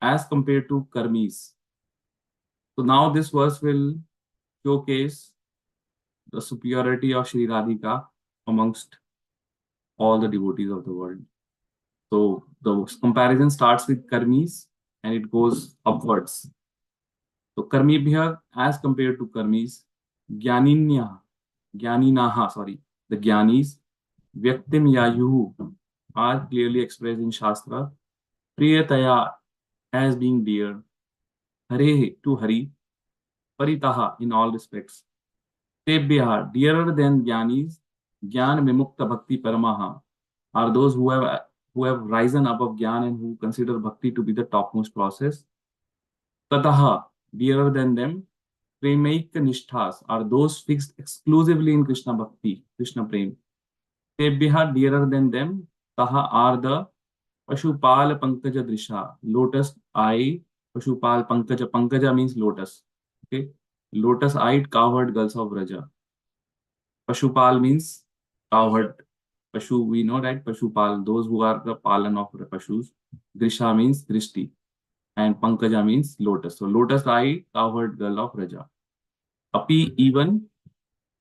as compared to karmis. So now this verse will showcase the superiority of Sri Radhika amongst all the devotees of the world. So the comparison starts with karmis and it goes upwards. So karmibhya as compared to karmis, jnaninaha, the jnanis, vyaktim yayuhu are clearly expressed in Shastra. Priyataya as being dear, hare to Hari, paritaha in all respects. Tebhya dearer than jnanis, jnana vimukta bhakti paramaha are those who have risen above Gyan and who consider Bhakti to be the topmost process. Tataha, dearer than them, Premaika Nishthas are those fixed exclusively in Krishna Bhakti, Krishna Prem. Tebhya, dearer than them, Taha are the Pashupal Pankaja Drisha, lotus eye, Pashupal Pankaja. Pankaja means lotus. Okay, lotus eyed cowherd girls of Raja. Pashupal means cowherd. Pashu, we know, right? Pashupal, those who are the palan of the Pashus. Drisha means Drishti. And Pankaja means lotus. So lotus eye, cowherd girl of Raja. Api even,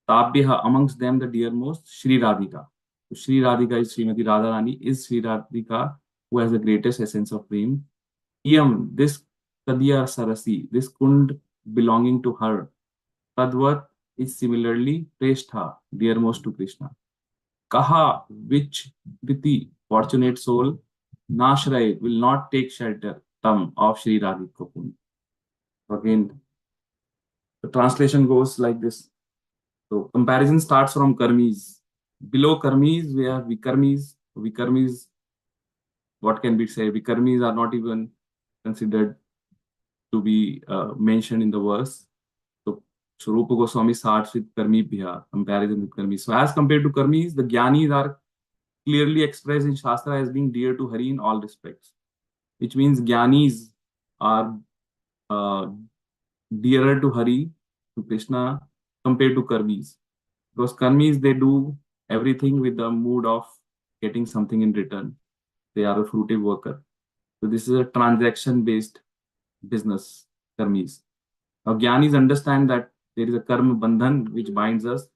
Tabhya, amongst them the dearmost, Sri Radhika. So Sri Radhika is Srimati Radharani, is Sri Radhika who has the greatest essence of prem. Iyam, this Tadya Sarasi, this kund belonging to her. Tadvat is similarly Preshtha, dearmost to Krishna. Kaha, which Priti, fortunate soul, Nashray, will not take shelter, Tam, of Sri Radhika Kund. Again, the translation goes like this. So, comparison starts from Karmis. Below Karmis, we have Vikarmis. Vikarmis, what can we say? Vikarmis are not even considered to be mentioned in the verse. So Rupa Goswami starts with Karmi Bhya, comparison with Karmi. So as compared to Karmis, the Jnanis are clearly expressed in Shastra as being dear to Hari in all respects, which means Jnanis are dearer to Hari, to Krishna, compared to Karmis. Because Karmis, they do everything with the mood of getting something in return. they are a fruitive worker. So this is a transaction-based business, karmis. Now, Gyanis understand that there is a karma bandhan which binds us,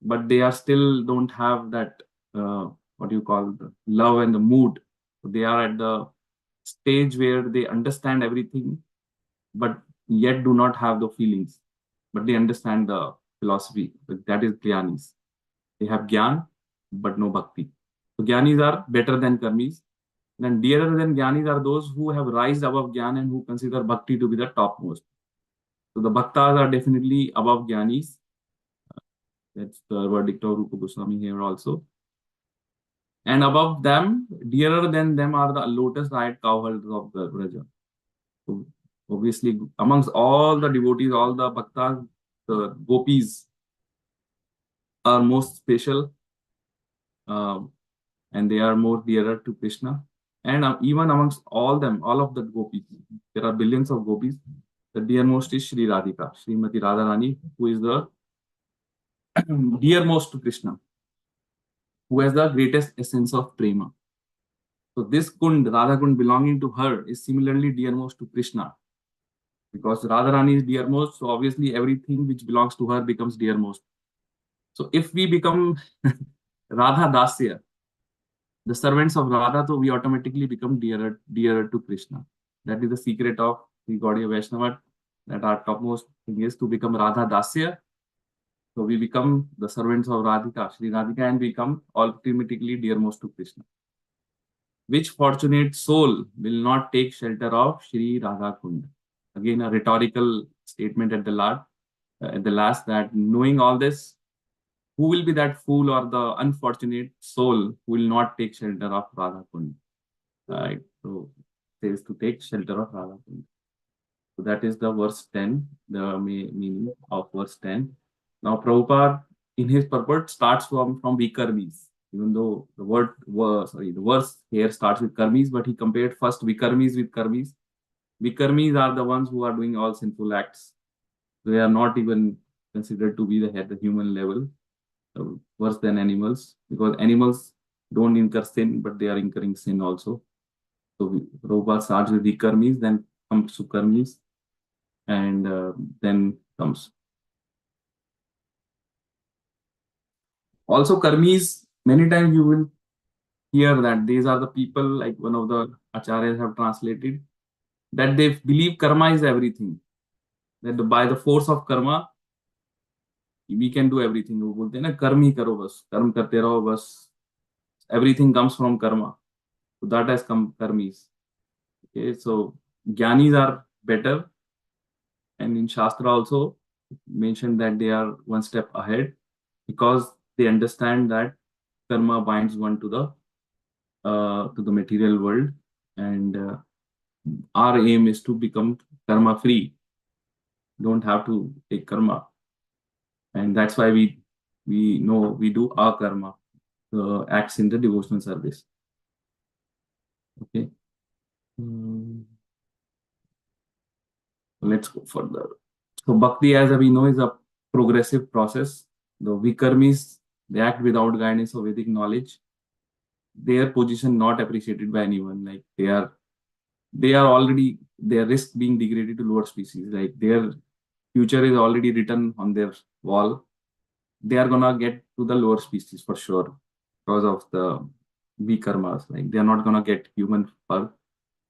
but they are still don't have that what do you call the love and the mood. So they are at the stage where they understand everything, but yet do not have the feelings. But they understand the philosophy. That is Gyanis. They have Gyan, but no bhakti. So Gyanis are better than karmis. Then dearer than Gyanis are those who have risen above Gyan and who consider bhakti to be the topmost. So the bhaktas are definitely above Gyanis. That's the verdict of Rupa Goswami here also. And above them, dearer than them are the lotus-eyed cowherds of the Vraja. So obviously, amongst all the devotees, all the bhaktas, the gopis are most special, and they are more dearer to Krishna. And even amongst all them, all of the gopis, there are billions of gopis. The dearmost is Sri Radhika, Srimati Radharani, who is the dearmost to Krishna, who has the greatest essence of prema. So this Kund, Radha Kund belonging to her is similarly dearmost to Krishna. Because Radharani is dearmost, so obviously everything which belongs to her becomes dearmost. So if we become Radha Dasya, the servants of Radha, so we automatically become dearer to Krishna. That is the secret of the Gaudiya Vaishnava, that our topmost thing is to become Radha Dasya. So we become the servants of Radhika, Sri Radhika, and become ultimately dearmost to Krishna. Which fortunate soul will not take shelter of Sri Radha Kund? Again, a rhetorical statement at the last, that knowing all this, who will be that fool or the unfortunate soul who will not take shelter of Radha Kund? Right. So it says to take shelter of Radha Kund. So that is the verse 10, the meaning of verse 10. Now Prabhupada in his purport starts from Vikarmis, even though the verse here starts with karmis, but he compared first Vikarmis with karmis. Vikarmis are the ones who are doing all sinful acts. They are not even considered to be at the human level, worse than animals, because animals don't incur sin, but they are incurring sin also. So Prabhupada starts with Vikarmis, then comes Sukarmis, and then comes also karmis. Many times you will hear that these are the people, like one of the acharyas have translated, that they believe karma is everything, that by the force of karma we can do everything. वो बोलते हैं ना कर्म ही करो, बस कर्म करते रहो, बस everything comes from karma. So that has come karmis. Okay, so jnanis are better, and in Shastra also mentioned that they are one step ahead because they understand that karma binds one to the material world, and our aim is to become karma free. Don't have to take karma, and that's why we know we do our karma, acts in the devotional service. Okay. Let's go further. So bhakti, as we know, is a progressive process. The vikarmis, they act without guidance or Vedic knowledge. Their position not appreciated by anyone. Like they are already, their risk being degraded to lower species. Like their future is already written on their wall. They are gonna get to the lower species for sure because of the vikarmas. Like they are not gonna get human birth.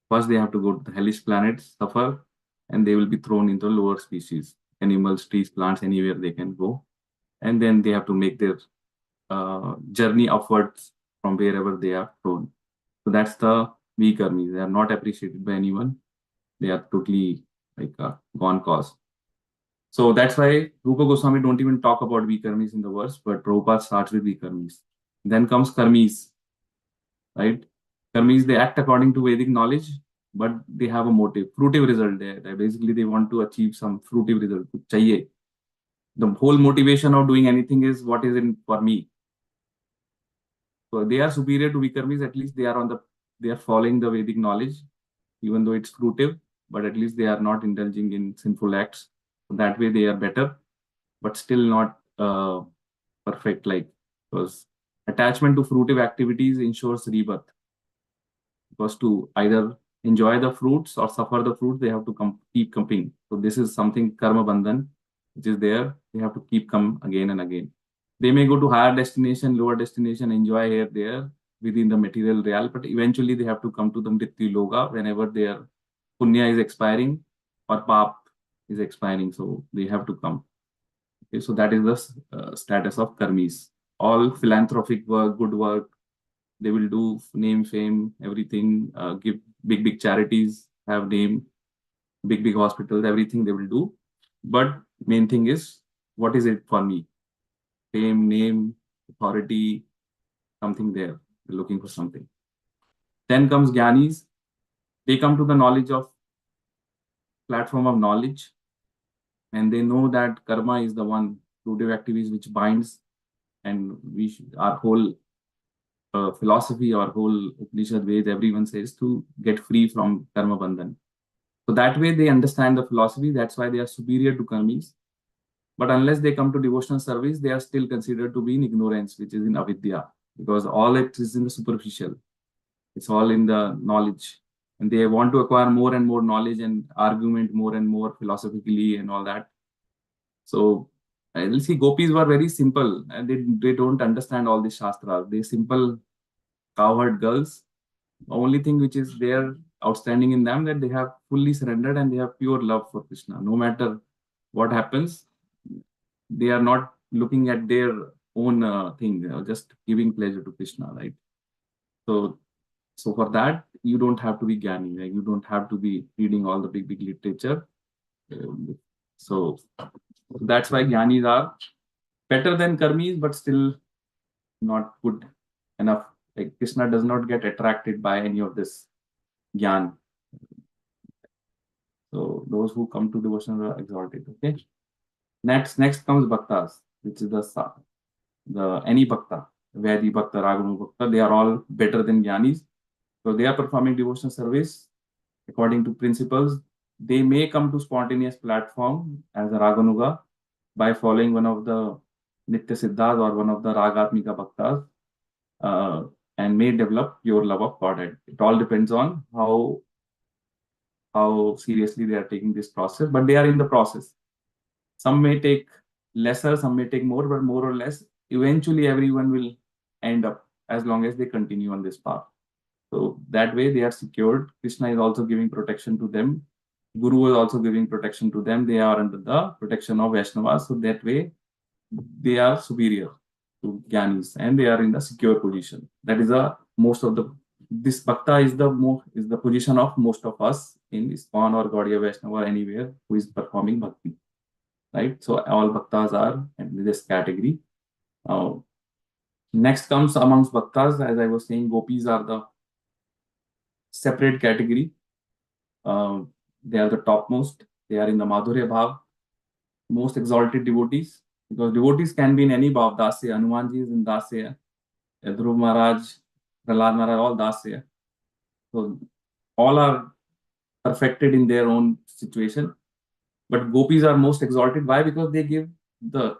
First, they have to go to the hellish planets, suffer, and they will be thrown into lower species, animals, trees, plants, anywhere they can go. And then they have to make their journey upwards from wherever they are thrown. So that's the weak armies. They are not appreciated by anyone. They are totally like a gone cause. So that's why Rupa Goswami don't even talk about weak armies in the verse, but Prabhupada starts with weak armies. Then comes karmis, right? Karmis, they act according to Vedic knowledge, but they have a motive, fruitive result there. Basically, they want to achieve some fruitive result. Chahiye. The whole motivation of doing anything is what is in for me. So they are superior to Vikarmis. At least they are following the Vedic knowledge, even though it's fruitive, but at least they are not indulging in sinful acts. So that way they are better, but still not perfect. Like because attachment to fruitive activities ensures rebirth. because to either enjoy the fruits or suffer the fruits, they have to keep coming. So this is something karma bandhan, which is there. They have to keep come again and again. They may go to higher destination, lower destination, enjoy here, there within the material realm, but eventually they have to come to the Mrityu Loga whenever their punya is expiring or pap is expiring. So they have to come. Okay, so that is the status of karmis. All philanthropic work, good work, they will do, name, fame, everything, give big charities, have name, big hospitals, everything they will do. But main thing is, what is it for me? Fame, name, authority, something there. They're looking for something. Then comes Gyanis. They come to the knowledge of platform of knowledge, and they know that karma is the one fruitive activities which binds, and our whole philosophy, our whole Upanishad Ved, everyone says to get free from karma bandhan. So that way they understand the philosophy. That's why they are superior to karmis. But unless they come to devotional service, they are still considered to be in ignorance, which is in avidya, because all it is in the superficial. It's all in the knowledge. And they want to acquire more and more knowledge and argument more and more philosophically and all that. So you see, gopis were very simple, and they don't understand all these shastras. They simple cowherd girls. The only thing which is there outstanding in them, that they have fully surrendered and they have pure love for Krishna. No matter what happens, they are not looking at their own thing. They are just giving pleasure to Krishna, right? So for that, you don't have to be Gyani. Like, you don't have to be reading all the big literature. So that's why Gyanis are better than Karmis, but still not good enough. Like, Krishna does not get attracted by any of this Gyan. So those who come to devotion are exalted. Okay. Next comes Bhaktas, which is the any Bhakta, Vaidhi Bhakta, Raganu Bhakta. They are all better than Gyanis. So they are performing devotional service according to principles. They may come to spontaneous platform as a Raganuga by following one of the Nitya Siddhas or one of the Ragatmika Bhaktas, and may develop pure love of Godhead. It all depends on how seriously they are taking this process, but they are in the process. Some may take lesser, some may take more, but more or less, eventually everyone will end up as long as they continue on this path. So that way they are secured. Krishna is also giving protection to them. Guru is also giving protection to them. They are under the protection of Vaishnavas. So that way they are superior to Gyanis and they are in the secure position. That is this bhakta is the position of most of us in ISKCON or Gaudiya Vaishnava or anywhere who is performing bhakti. Right? So all bhaktas are in this category. Next comes amongst bhaktas, as I was saying, gopis are the separate category. They are the topmost. They are in the Madhurya Bhav, most exalted devotees, because devotees can be in any Bhav. Dasya, Hanumanji is in Dasya, Dhruv Maharaj, Prahlad Maharaj, all Dasya. So all are perfected in their own situation. But gopis are most exalted. Why? Because they give the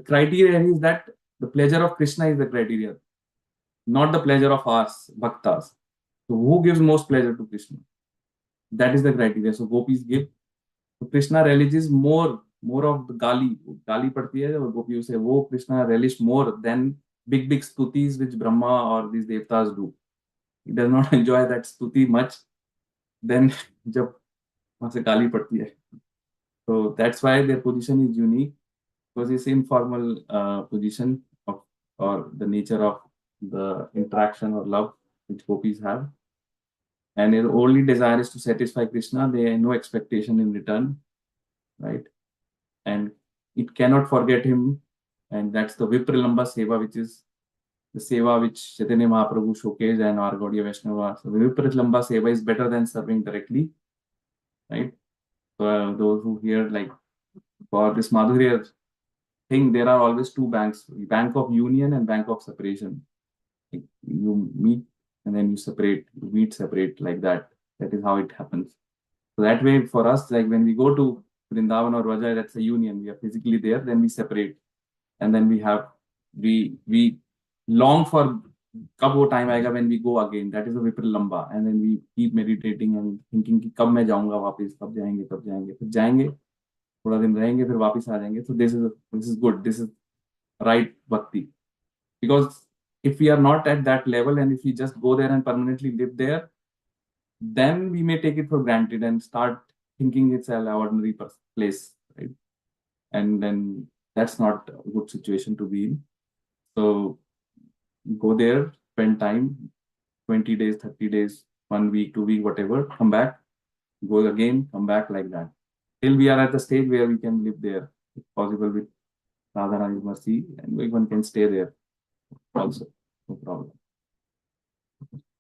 criteria is that the pleasure of Krishna is the criteria, not the pleasure of us, bhaktas. So who gives most pleasure to Krishna? That is the criteria. So gopis give. So Krishna relishes more of the gali padti hai, or gopi say, wo Krishna relish more than big stutis which Brahma or these devtas do. He does not enjoy that stuti much. Then jab वहां से गाली पड़ती है. So that's why their position is unique, because it's informal position of or the nature of the interaction or love which gopis have. And their only desire is to satisfy Krishna. They have no expectation in return, right? And it cannot forget him. And that's the Vipralamba Seva, which is the Seva which Chaitanya Mahaprabhu showcased and our Gaudiya Vaishnava. So the Vipralamba Seva is better than serving directly, right? So those who hear, like, for this Madhurya thing, there are always two banks, bank of union and bank of separation. Like, you meet and then you separate, you meet, separate, like that. That is how it happens. So that way for us, like when we go to Vrindavan or Vraja, that's a union. We are physically there, then we separate. And then we long for कब वो time आएगा when we go again, that is the विप्रलंबा, and then we keep meditating and thinking कि कब मैं जाऊंगा वापस, कब जाएंगे, फिर जाएंगे, थोड़ा दिन रहेंगे, फिर वापस आ जाएंगे. So this is good, this is right bhakti, because if we are not at that level and if we just go there and permanently live there, then we may take it for granted and start thinking it's an ordinary place, right? And then that's not a good situation to be in. So go there, spend time, 20 days, 30 days, 1 week, 2 week, whatever, come back, go again, come back, like that. Till we are at the stage where we can live there, if possible, with Radharani's mercy, and one can stay there also, no problem.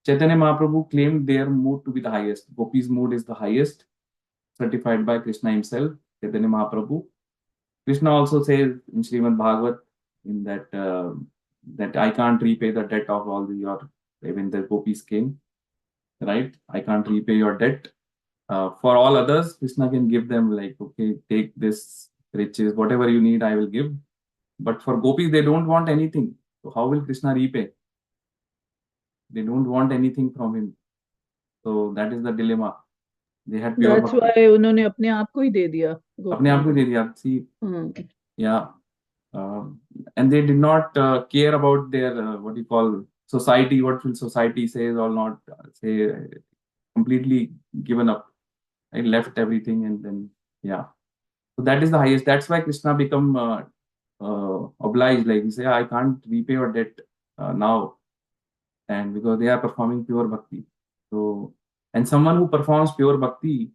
Chaitanya Mahaprabhu claimed their mood to be the highest. Gopi's mood is the highest, certified by Krishna himself, Chaitanya Mahaprabhu. Krishna also says in Srimad Bhagavat in that I can't repay the debt of all your, when the gopis came, right? I can't repay your debt. For all others, Krishna can give them, like, okay, take this riches, whatever you need, I will give. But for gopis, they don't want anything. So how will Krishna repay? They don't want anything from him. So that is the dilemma. They had pure That's bhakti. why उन्होंने अपने आप को ही दे दिया अपने आप को दे दिया. See, yeah. And they did not care about their what you call society, what will society says or not say, completely given up. I left everything, and then, yeah. So that is the highest. That's why Krishna become obliged, like, he say, I can't repay your debt now, and because they are performing pure bhakti. So, and someone who performs pure bhakti,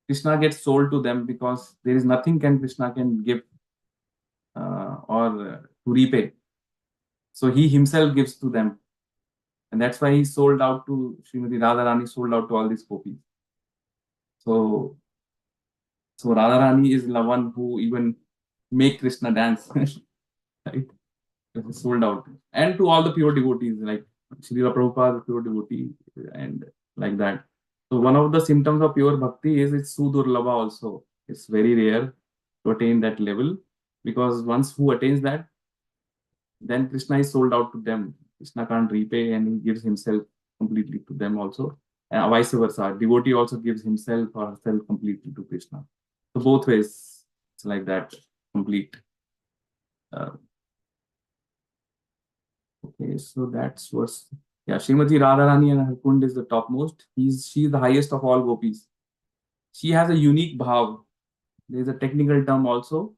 Krishna gets sold to them, because there is nothing Krishna can give or to repay. So he himself gives to them. And that's why he sold out to Srimati Radharani, sold out to all these gopis. So Radharani is the one who even make Krishna dance, right? Sold out. And to all the pure devotees, like Srila Prabhupada, the pure devotee, and like that. So one of the symptoms of pure bhakti is it's sudurlabha also. It's very rare to attain that level, because once who attains that, then Krishna is sold out to them. Krishna can't repay, and he gives himself completely to them also. And vice versa. Devotee also gives himself or herself completely to Krishna. So both ways, it's like that, complete. Okay, so that's what's, yeah, Srimati Radharani and her Kund is the topmost. She's the highest of all gopis. She has a unique bhav. There's a technical term also,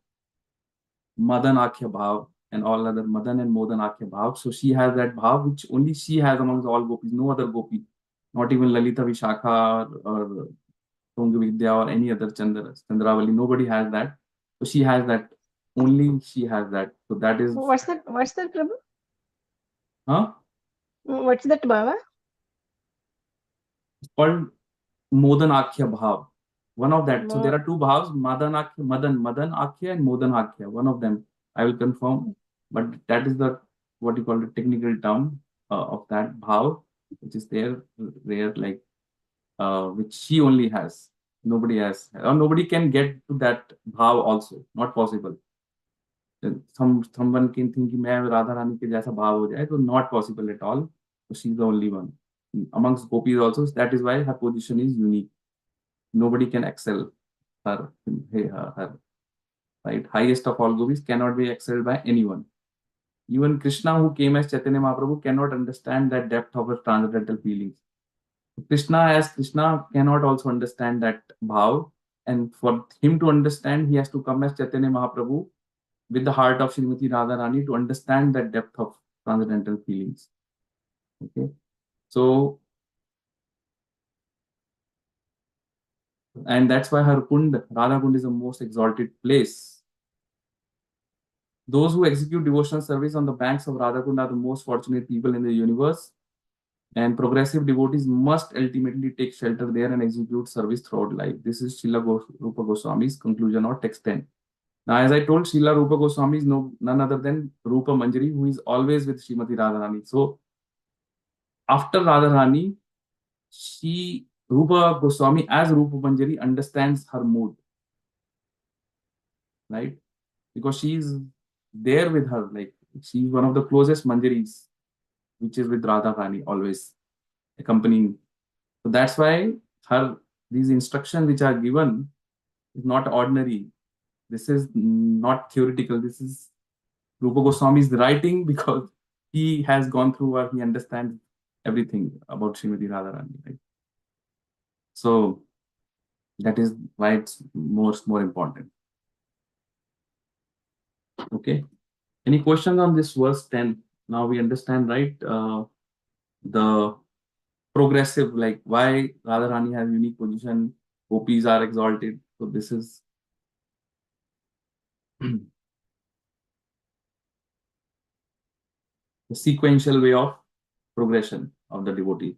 Madan Akhya Bhav, and all other Madan and Modan Akhya Bhav. So she has that bhav which only she has amongst all gopis, no other gopi, not even Lalita Vishakha or Tunga Vidya or any other Chandravali. Nobody has that. So she has that. Only she has that. So that is. What's that, Prabhu? Huh? What's that, Baba? It's called Modan Akhya Bhav. One of that. So there are two bhavs, Madan Akhya and Modan Akhya. One of them I will confirm, but that is the what you call the technical term of that bhav, which is there, like which she only has. Nobody has, or nobody can get to that bhav also. Not possible. Someone can think मैं राधा रानी के जैसा भाव हो जाए, तो not possible at all. So she's the only one amongst gopis also. That is why her position is unique. Nobody can excel her, right? Highest of all gopis cannot be excelled by anyone. Even Krishna, who came as Chaitanya Mahaprabhu, cannot understand that depth of her transcendental feelings. Krishna cannot also understand that bhav, and for him to understand, he has to come as Chaitanya Mahaprabhu with the heart of Srimati Radharani to understand that depth of transcendental feelings. Okay, so, and that's why her Kund, Radha Kund, is the most exalted place. Those who execute devotional service on the banks of Radha Kund are the most fortunate people in the universe, and progressive devotees must ultimately take shelter there and execute service throughout life. This is Srila Rupa Goswami's conclusion or text 10. Now, as I told, Srila Rupa Goswami is none other than Rupa Manjari, who is always with Srimati Radharani. So, after Radharani, Rupa Goswami as Rupa Manjari understands her mood, right? Because she is there with her, like she's one of the closest Manjaris. which is with Radha Rani always accompanying. So that's why these instructions which are given is not ordinary. This is not theoretical. This is Rupa Goswami is writing because he has gone through or he understands everything about Srimati Radharani. Right? So that is why it's more important. Okay. Any questions on this verse 10? Now we understand, right? The progressive, like why Radharani has unique position, gopis are exalted. So this is the sequential way of progression of the devotee.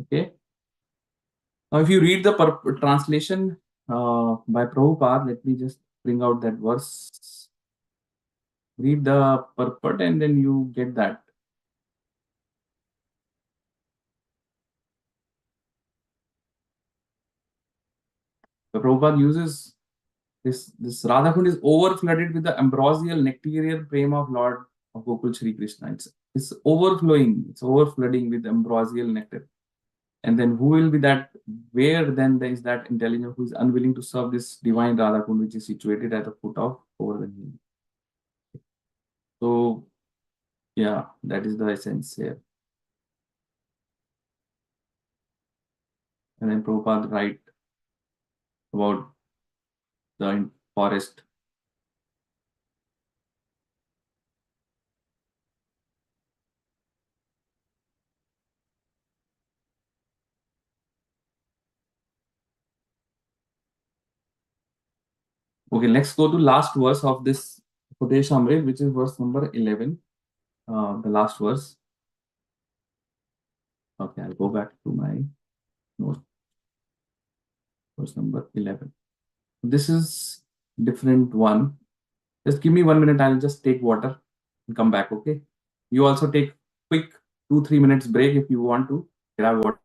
Okay. Now, if you read the translation by Prabhupada, let me just bring out that verse. Read the purport and then you get that. The Prabhupada uses this Radha Kund is over flooded with the ambrosial nectarian prema of Lord of Gokul Shri Krishna. It's overflowing, it's overflooding with ambrosial nectar. And then who will be that? Where then there is that intelligence who is unwilling to serve this divine Radha Kund, which is situated at the foot of over the hill. So, yeah, that is the essence here. And then Prabhupada write about the forest. Okay, let's go to last verse of this Upadeshamrit, which is verse number 11. The last verse. Okay, I'll go back to my note. Verse number 11. This is different one. Just give me 1 minute. I'll just take water and come back. Okay. You also take quick 2-3 minutes break if you want to grab water.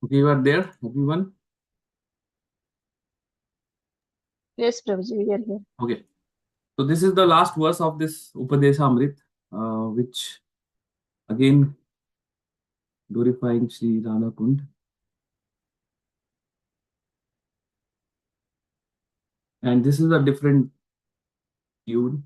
Okay, you are there, everyone? Yes, Prabhuji, we are here. Okay. So this is the last verse of this Upadeshamrit, which again glorifying Sri Radha Kund. And this is a different tune.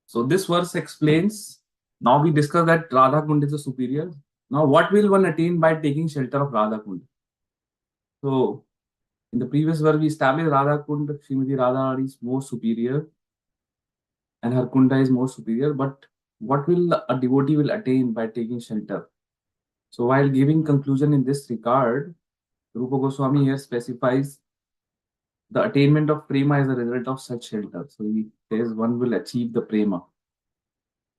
So this verse explains. Now we discuss that Radha Kund is a superior. Now what will one attain by taking shelter of Radha Kund? So in the previous verse we established Radha Kund, Srimati Radharani is more superior and her Kunda is more superior. But what will a devotee will attain by taking shelter? So while giving conclusion in this regard, Rupa Goswami here specifies the attainment of prema is a result of such shelter. So he says one will achieve the prema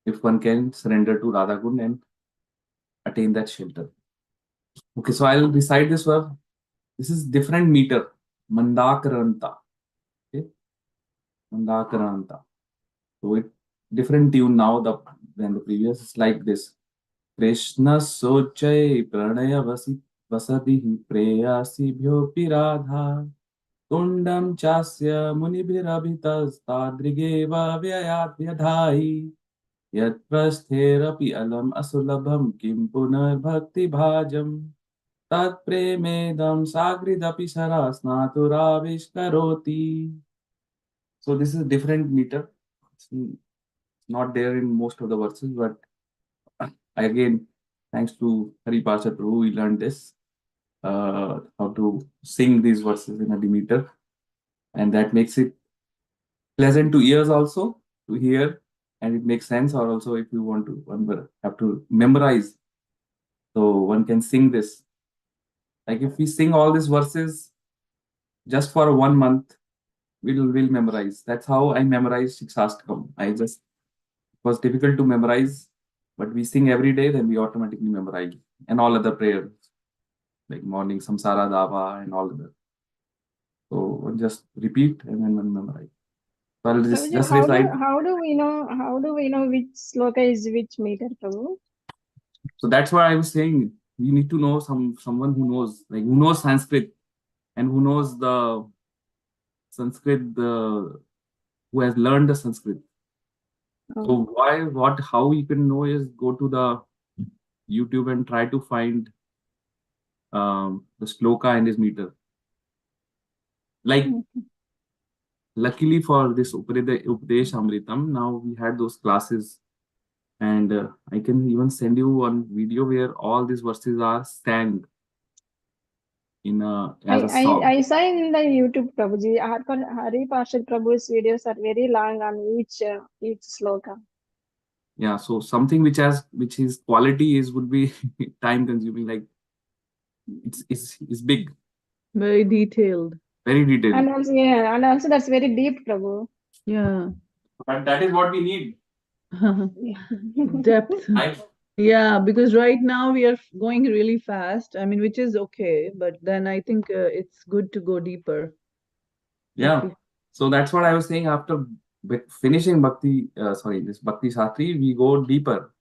if one can surrender to Radha Kund and attain that shelter. Okay, so I'll recite this verse. This is different meter. Mandakaranta. Okay, Mandakaranta. So it different tune now than the previous. It's like this. Krishna सोचय प्रणय वसति प्रेयसीभ्योऽपि राधा तुण्डं चास्य मुनिभिरभितस्तादृगेव व्ययाद्यधायि यत्प्रस्थेरपि अलम् असुलभं किं पुनर्भक्तिभाजम् तत्प्रेमेदं सागृदपि सरा स्नातुराविष्करोति. So this is a different meter. It's not there in most of the verses, but again, thanks to Hari Parsha Prabhu, we learned this, how to sing these verses in a meter, and that makes it pleasant to ears also to hear, and it makes sense. Or also, if you want to, one have to memorize, so one can sing this. Like if we sing all these verses just for 1 month, we'll memorize. That's how I memorized Shikshastakam. It was difficult to memorize, but we sing every day, then we automatically memorize. And all other prayers, like morning Samsara Dava and all other. So one just repeat and then one memorize. So I'll Prabhuji, just recite. how do we know which sloka is which meter, Prabhu? So that's why I was saying we need to know someone who knows, like who knows Sanskrit and who knows the Sanskrit, who has learned the Sanskrit. So how you can know is go to the YouTube and try to find the sloka and his meter. Like, luckily for this Upadesh Amritam, now we had those classes, and I can even send you one video where all these verses are sang in as a song. I saw in the YouTube, Prabhuji, Hari Parshad Prabhu's videos are very long on each sloka. Yeah, so something which his quality would be time consuming. Like it's big, Very detailed. very detailed. And also that's very deep, Prabhu. Yeah. But that is what we need. Depth. I Yeah, because right now we are going really fast. I mean, which is okay, but then I think it's good to go deeper. Yeah. So that's what I was saying. After finishing this Bhakti Shastri, we go deeper,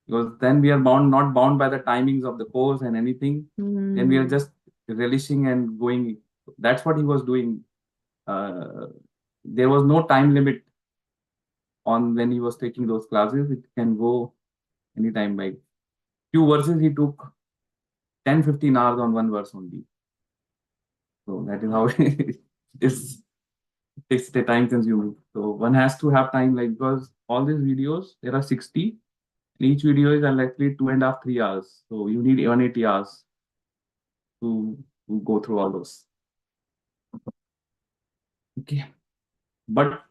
because then we are not bound by the timings of the course and anything. Then we are just relishing and going. That's what he was doing. There was no time limit on when he was taking those classes. It can go anytime. Like few verses, he took 10-15 hours on one verse only. So that is how it's the time consuming. So one has to have time, like, because all these videos, there are 60, and each video is likely 2.5, 3 hours. So you need 180 hours to go through all those. Okay. But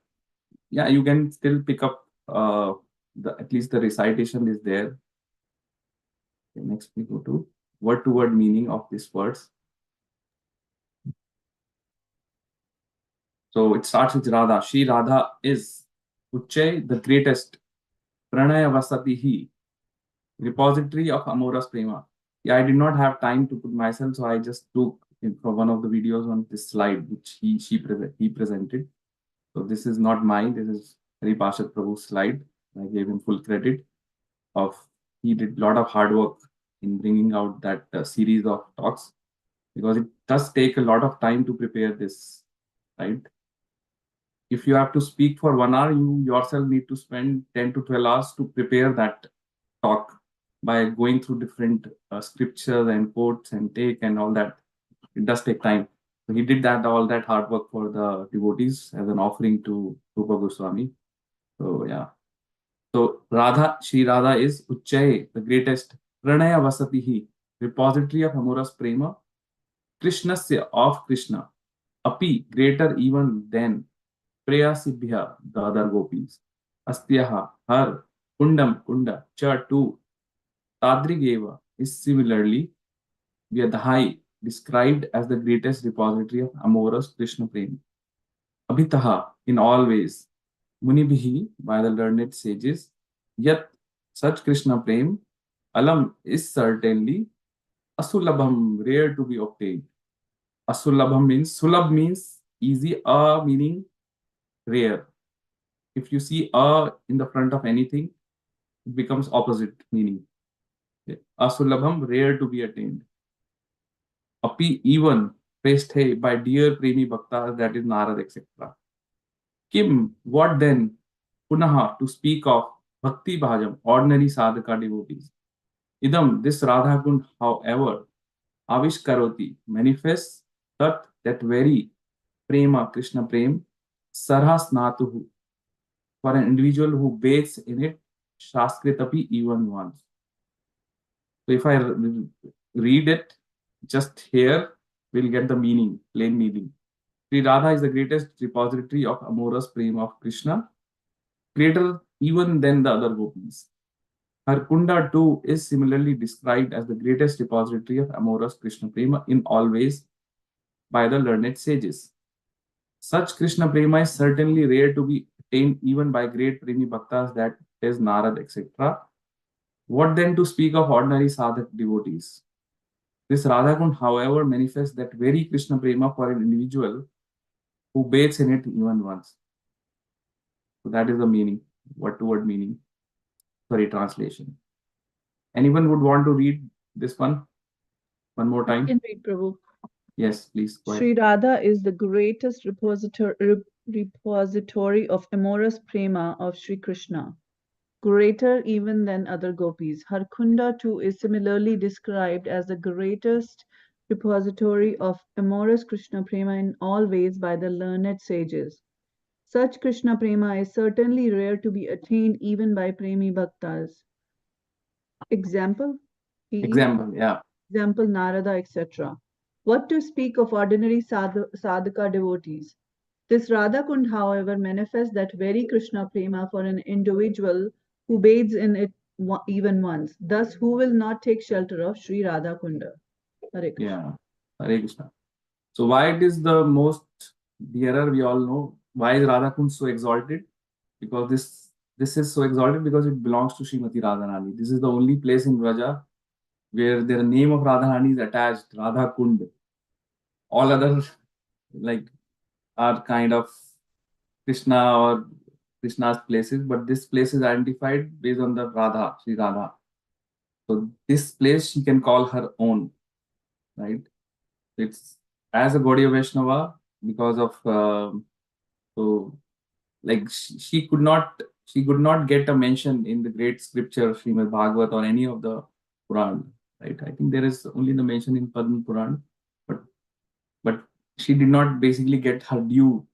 yeah, you can still pick up at least the recitation is there. Okay, next we go to word meaning of these words. So it starts with Radha. She, Radha, is Uchay, the greatest, Pranaya Vasatihi, repository of amorous prema. Yeah, I did not have time to put myself, so I just took it from one of the videos on this slide which he presented. So this is not mine. This is Hari Parshad Prabhu's slide. I gave him full credit of he did a lot of hard work in bringing out that series of talks, because it does take a lot of time to prepare this, right? If you have to speak for 1 hour, you yourself need to spend 10 to 12 hours to prepare that talk by going through different scriptures and quotes and take and all that. It does take time. So he did all that hard work for the devotees as an offering to Rupa Goswami. So yeah. So Radha, Shri Radha is Uchchaye, the greatest, Pranaya Vasatihi, repository of amorous prema, Krishnasya of Krishna, Api, greater even than Preyasibhya, the other gopis, Astyaha, her, Kundam, Kunda, Cha, too, Tadrigeva is similarly Vyadhai, described as the greatest repository of amorous Krishna prema. Abhitaha, in all ways, Munibihi, by the learned sages, yet such Krishna prem, alam is certainly asulabham, rare to be obtained. Asulabham means, sulabh means easy, meaning rare. If you see in the front of anything, it becomes opposite meaning. Asulabham, rare to be attained. Api even praised by dear Premi Bhakta, that is Narad, etc. Kim, what then? Punaha, to speak of Bhakti Bhajam, ordinary sadhaka devotees. Idam, this Radha Kund, however, Avish Karoti, manifests that very Prema, Krishna Prem, Sarhas Natuhu, for an individual who bathes in it, Shaskritapi even once. So if I read it just here, we'll get the meaning, plain meaning. Sri Radha is the greatest repository of amorous prema of Krishna, greater even than the other gopis. Her Kunda too is similarly described as the greatest repository of amorous Krishna prema in all ways by the learned sages. Such Krishna prema is certainly rare to be attained even by great premi bhaktas, that is Narad, etc. What then to speak of ordinary sadhak devotees? This Radhakund, however, manifests that very Krishna prema for an individual who bathes in it even once. So that is the meaning, word-to-word meaning. Sorry, translation. Anyone would want to read this one more I time? can read, Prabhu. Yes, please go ahead. Sri Radha is the greatest repository of amorous prema of Sri Krishna, greater even than other gopis. Her Kunda too is similarly described as the greatest repository of amorous Krishna prema in all ways by the learned sages. Such Krishna prema is certainly rare to be attained even by premi bhaktas. Example? Example, yeah. Example, Narada, etc. What to speak of ordinary sadhaka devotees? This Radha Kund, however, manifests that very Krishna prema for an individual who bathes in it even once. Thus, who will not take shelter of Sri Radha Kunda? Hare Krishna. Yeah. Hare Krishna. So why it is the most dearer, we all know. Why is Radhakund so exalted? Because this is so exalted because it belongs to Srimati Radharani. This is the only place in Vraja where the name of Radharani is attached, Radha Kund. All other like are kind of Krishna or Krishna's places, but this place is identified based on the Radha, Sri Radha. So this place she can call her own, right? It's as a Gaudiya Vaishnava because of so like she could not get a mention in the great scripture Srimad Bhagavat or any of the Puran, right? I think there is only the mention in Padma Puran, but she did not basically get her due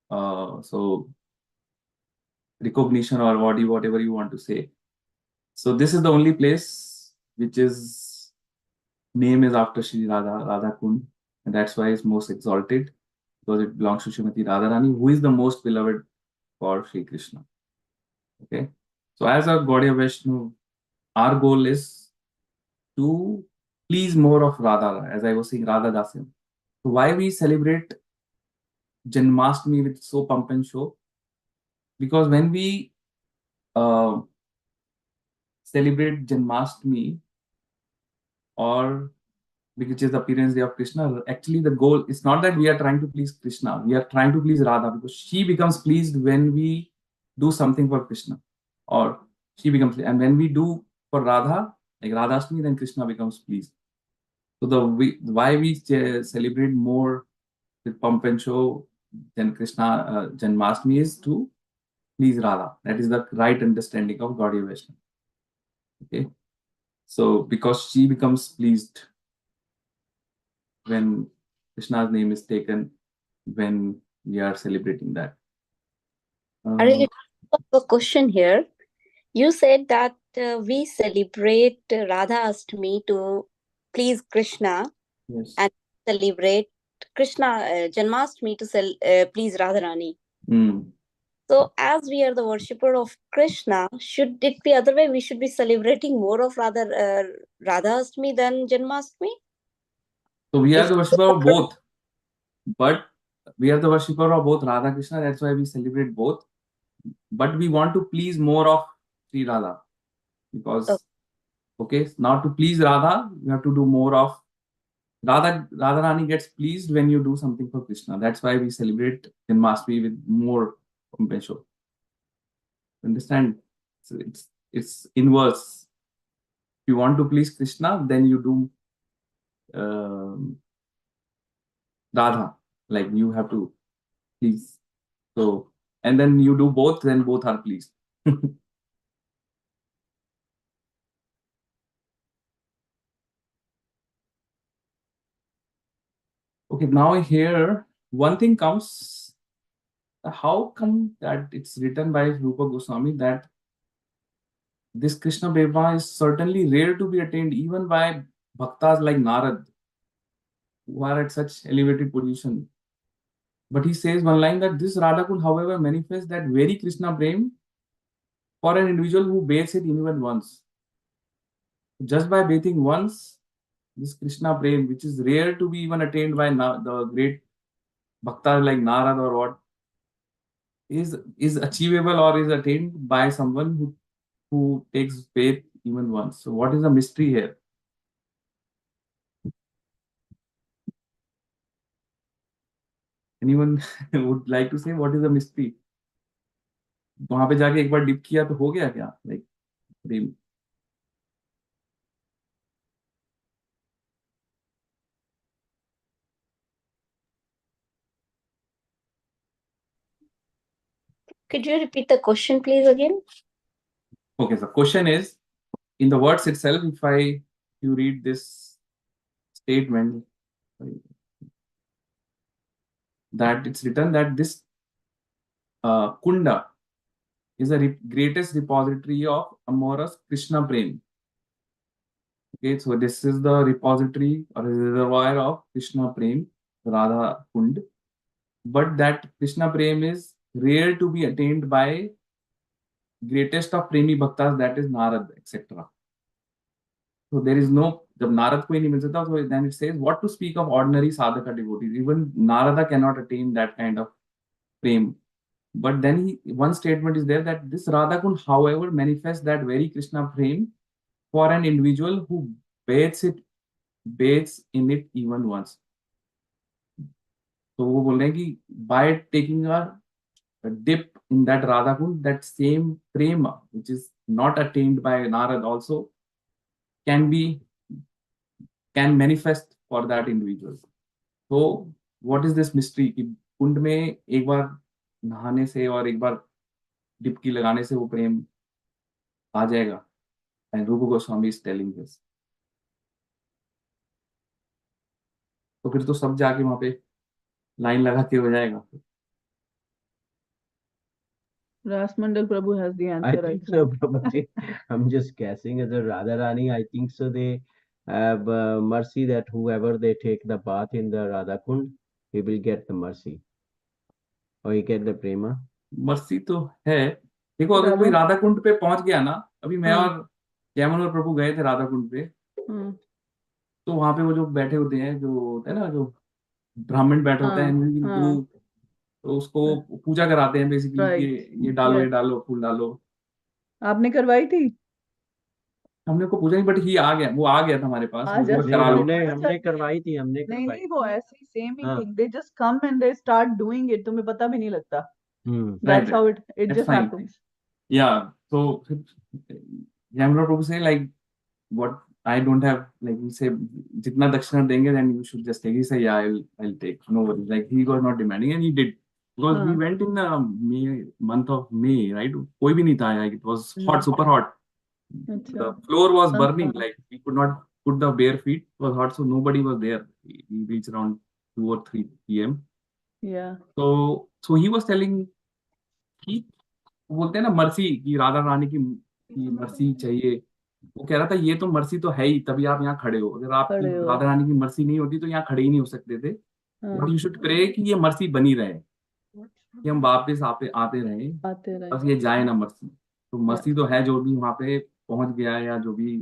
so recognition or whatever you want to say. So this is the only place which is name is after Sri Radha Kund, and that's why it's most exalted because it belongs to Srimati Radharani, who is the most beloved for Sri Krishna. Okay, so as a Gaudiya Vaishnava, our goal is to please more of Radha, as I was saying, Radha Dasyam. So why we celebrate Janmashtami with so pump and show? Because when we uh, celebrate Janmashtami, or which is the appearance day of Krishna, actually the goal is not that we are trying to please Krishna, we are trying to please Radha because she becomes pleased when we do something for Krishna, or she becomes, and when we do for Radha, like Radhashtami, then Krishna becomes pleased. So why we celebrate more with pump and show than Krishna Janmashtami is to please Radha. That is the right understanding of Gaudiya Vaishnava. Okay, so because she becomes pleased when Krishna's name is taken, when we are celebrating that. I have a question here. You said that we celebrate Radha Ashtami to please Krishna Yes. and celebrate Krishna Janmashtami to please Radharani. Mm. So, as we are the worshipper of Krishna, should it be other way? We should be celebrating more of Radha Ashtami than Janmashtami. So we are Is the worshipper of both, but we are the worshipper of both Radha Krishna. That's why we celebrate both. But we want to please more of Sri Radha because okay, now to please Radha, you have to do more of Radharani gets pleased when you do something for Krishna. That's why we celebrate Janmashtami with more compassion. Understand? So it's inverse. you want to please Krishna, then you do um, Radha. Like you have to please. So, and then you do both, then both are pleased. Okay, now here one thing comes. How come that it's written by Rupa Goswami that this Krishna Prema is certainly rare to be attained even by bhaktas like Narad, who are at such elevated position. But he says one line that this Radha could, however, manifest that very Krishna Prem for an individual who bathes it even once. Just by bathing once, this Krishna Prem, which is rare to be even attained by the great bhaktas like Narad or what, is achievable or is attained by someone who takes faith even once. So what is the mystery here? Anyone would like to say what is the mystery? वहां पे जाके एक बार dip किया तो हो गया क्या? Like Prem. Could you repeat the question, please, again? Okay, so question is in the words itself. If you read this statement, that it's written that this kunda is the greatest repository of amorous Krishna Prem. Okay, so this is the repository or reservoir of Krishna Prem, Radha Kund. But that Krishna Prem is rare to be attained by greatest of Premi Bhaktas, that is Narad, etc. So there is no, the Narad ko hi nahi mil sakta, so then it says, what to speak of ordinary sadhaka devotees? Even Narada cannot attain that kind of Prem. But then one statement is there that this Radha Kund, however, manifests that very Krishna Prem for an individual who bathes in it even once. So वो बोल रहे हैं कि by taking a dip in that Radha Kund, that same prema, which is not attained by Narad, also can manifest for that individual. So what is this mystery? कि कुंड में एक बार नहाने से और एक बार डिपकी लगाने से वो प्रेम आ जाएगा. And Rupa Goswami is telling this. तो फिर तो सब जाके वहां पे लाइन लगा के हो जाएगा. Rasmandal Prabhu has the answer. I think so, Prabhuji. I'm just guessing as a Radharani. I think so. They have mercy that whoever they take the bath in the Radha Kund, he will get the mercy. Or he get the prema. Mercy तो है. देखो अगर कोई राधा कुंड पे पहुंच गया ना, अभी मैं और जयमन और प्रभु गए थे राधा कुंड पे, तो वहां पे वो जो बैठे होते हैं, जो होते हैं ना, जो ब्राह्मण बैठे होते हैं, तो उसको पूजा कराते हैं बेसिकली कि ये डालो फूल डालो. आपने करवाई थी? हमने को पूजा नहीं, बट ही आ गया, वो आ गया था हमारे पास. हमने करवाई थी. नहीं, वो ऐसे same he thing. They just come and they start doing it. तुम्हें पता भी नहीं लगता. That's how it just happens. Yeah. So Jamra Prabhu say like, what I don't have, like he say jitna dakshina denge, then you should just take. He say yeah, I'll take, no worries. Like he was not demanding, and he did, because we went in the month of May, right? कोई भी नहीं था. Like it was hot, super hot. The floor was burning. Like we could not put the bare feet. It was hot, so nobody was there. We reached around 2 or 3 p.m. Yeah. So he was telling कि बोलते हैं ना mercy, की राधा रानी की mercy चाहिए. वो कह रहा था ये तो मर्सी तो है ही, तभी आप यहाँ खड़े हो. अगर आप राधा रानी की मर्सी नहीं होती तो यहाँ खड़े ही नहीं हो सकते थे. बट यू शुड प्रे कि ये मर्सी बनी रहे, कि हम वापस आते रहे, बस ये जाए ना मर्सी. तो मर्सी तो है, जो भी वहां पे पहुंच गया या जो भी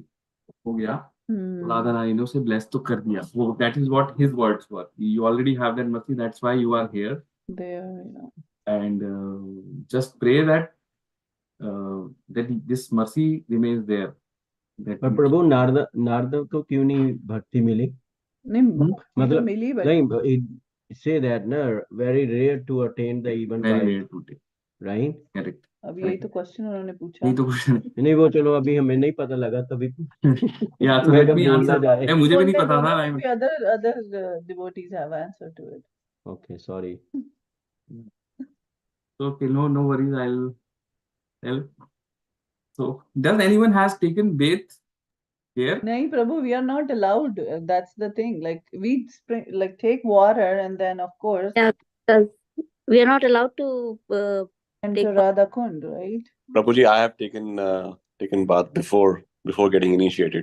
हो गया, राधा रानी ने उसे ब्लेस तो कर दिया. वो that is what his words were. You already have that mercy, that's why you are here. And just pray that this mercy remains there. पर प्रभु नारद को क्यों नहीं भक्ति मिली? नहीं, मतलब मिली, नहीं, it say that no, very rare to attain the even very rare to take, right? Correct. अब यही तो क्वेश्चन उन्होंने पूछा. नहीं तो क्वेश्चन नहीं वो चलो अभी हमें नहीं पता लगा तभी या तो मैं लेट जब मी बोलना आंसर. जाए. मुझे भी नहीं बोलने पता दो था. ना, maybe other devotees have answer to it. Okay, sorry. So okay, no worries. I'll tell. So does anyone has taken bath here? Nahi, Prabhu, we are not allowed. That's the thing. Like we take water and then of course Yeah, because we are not allowed to enter take Radha Kund, right? Prabhuji, I have taken bath before getting initiated.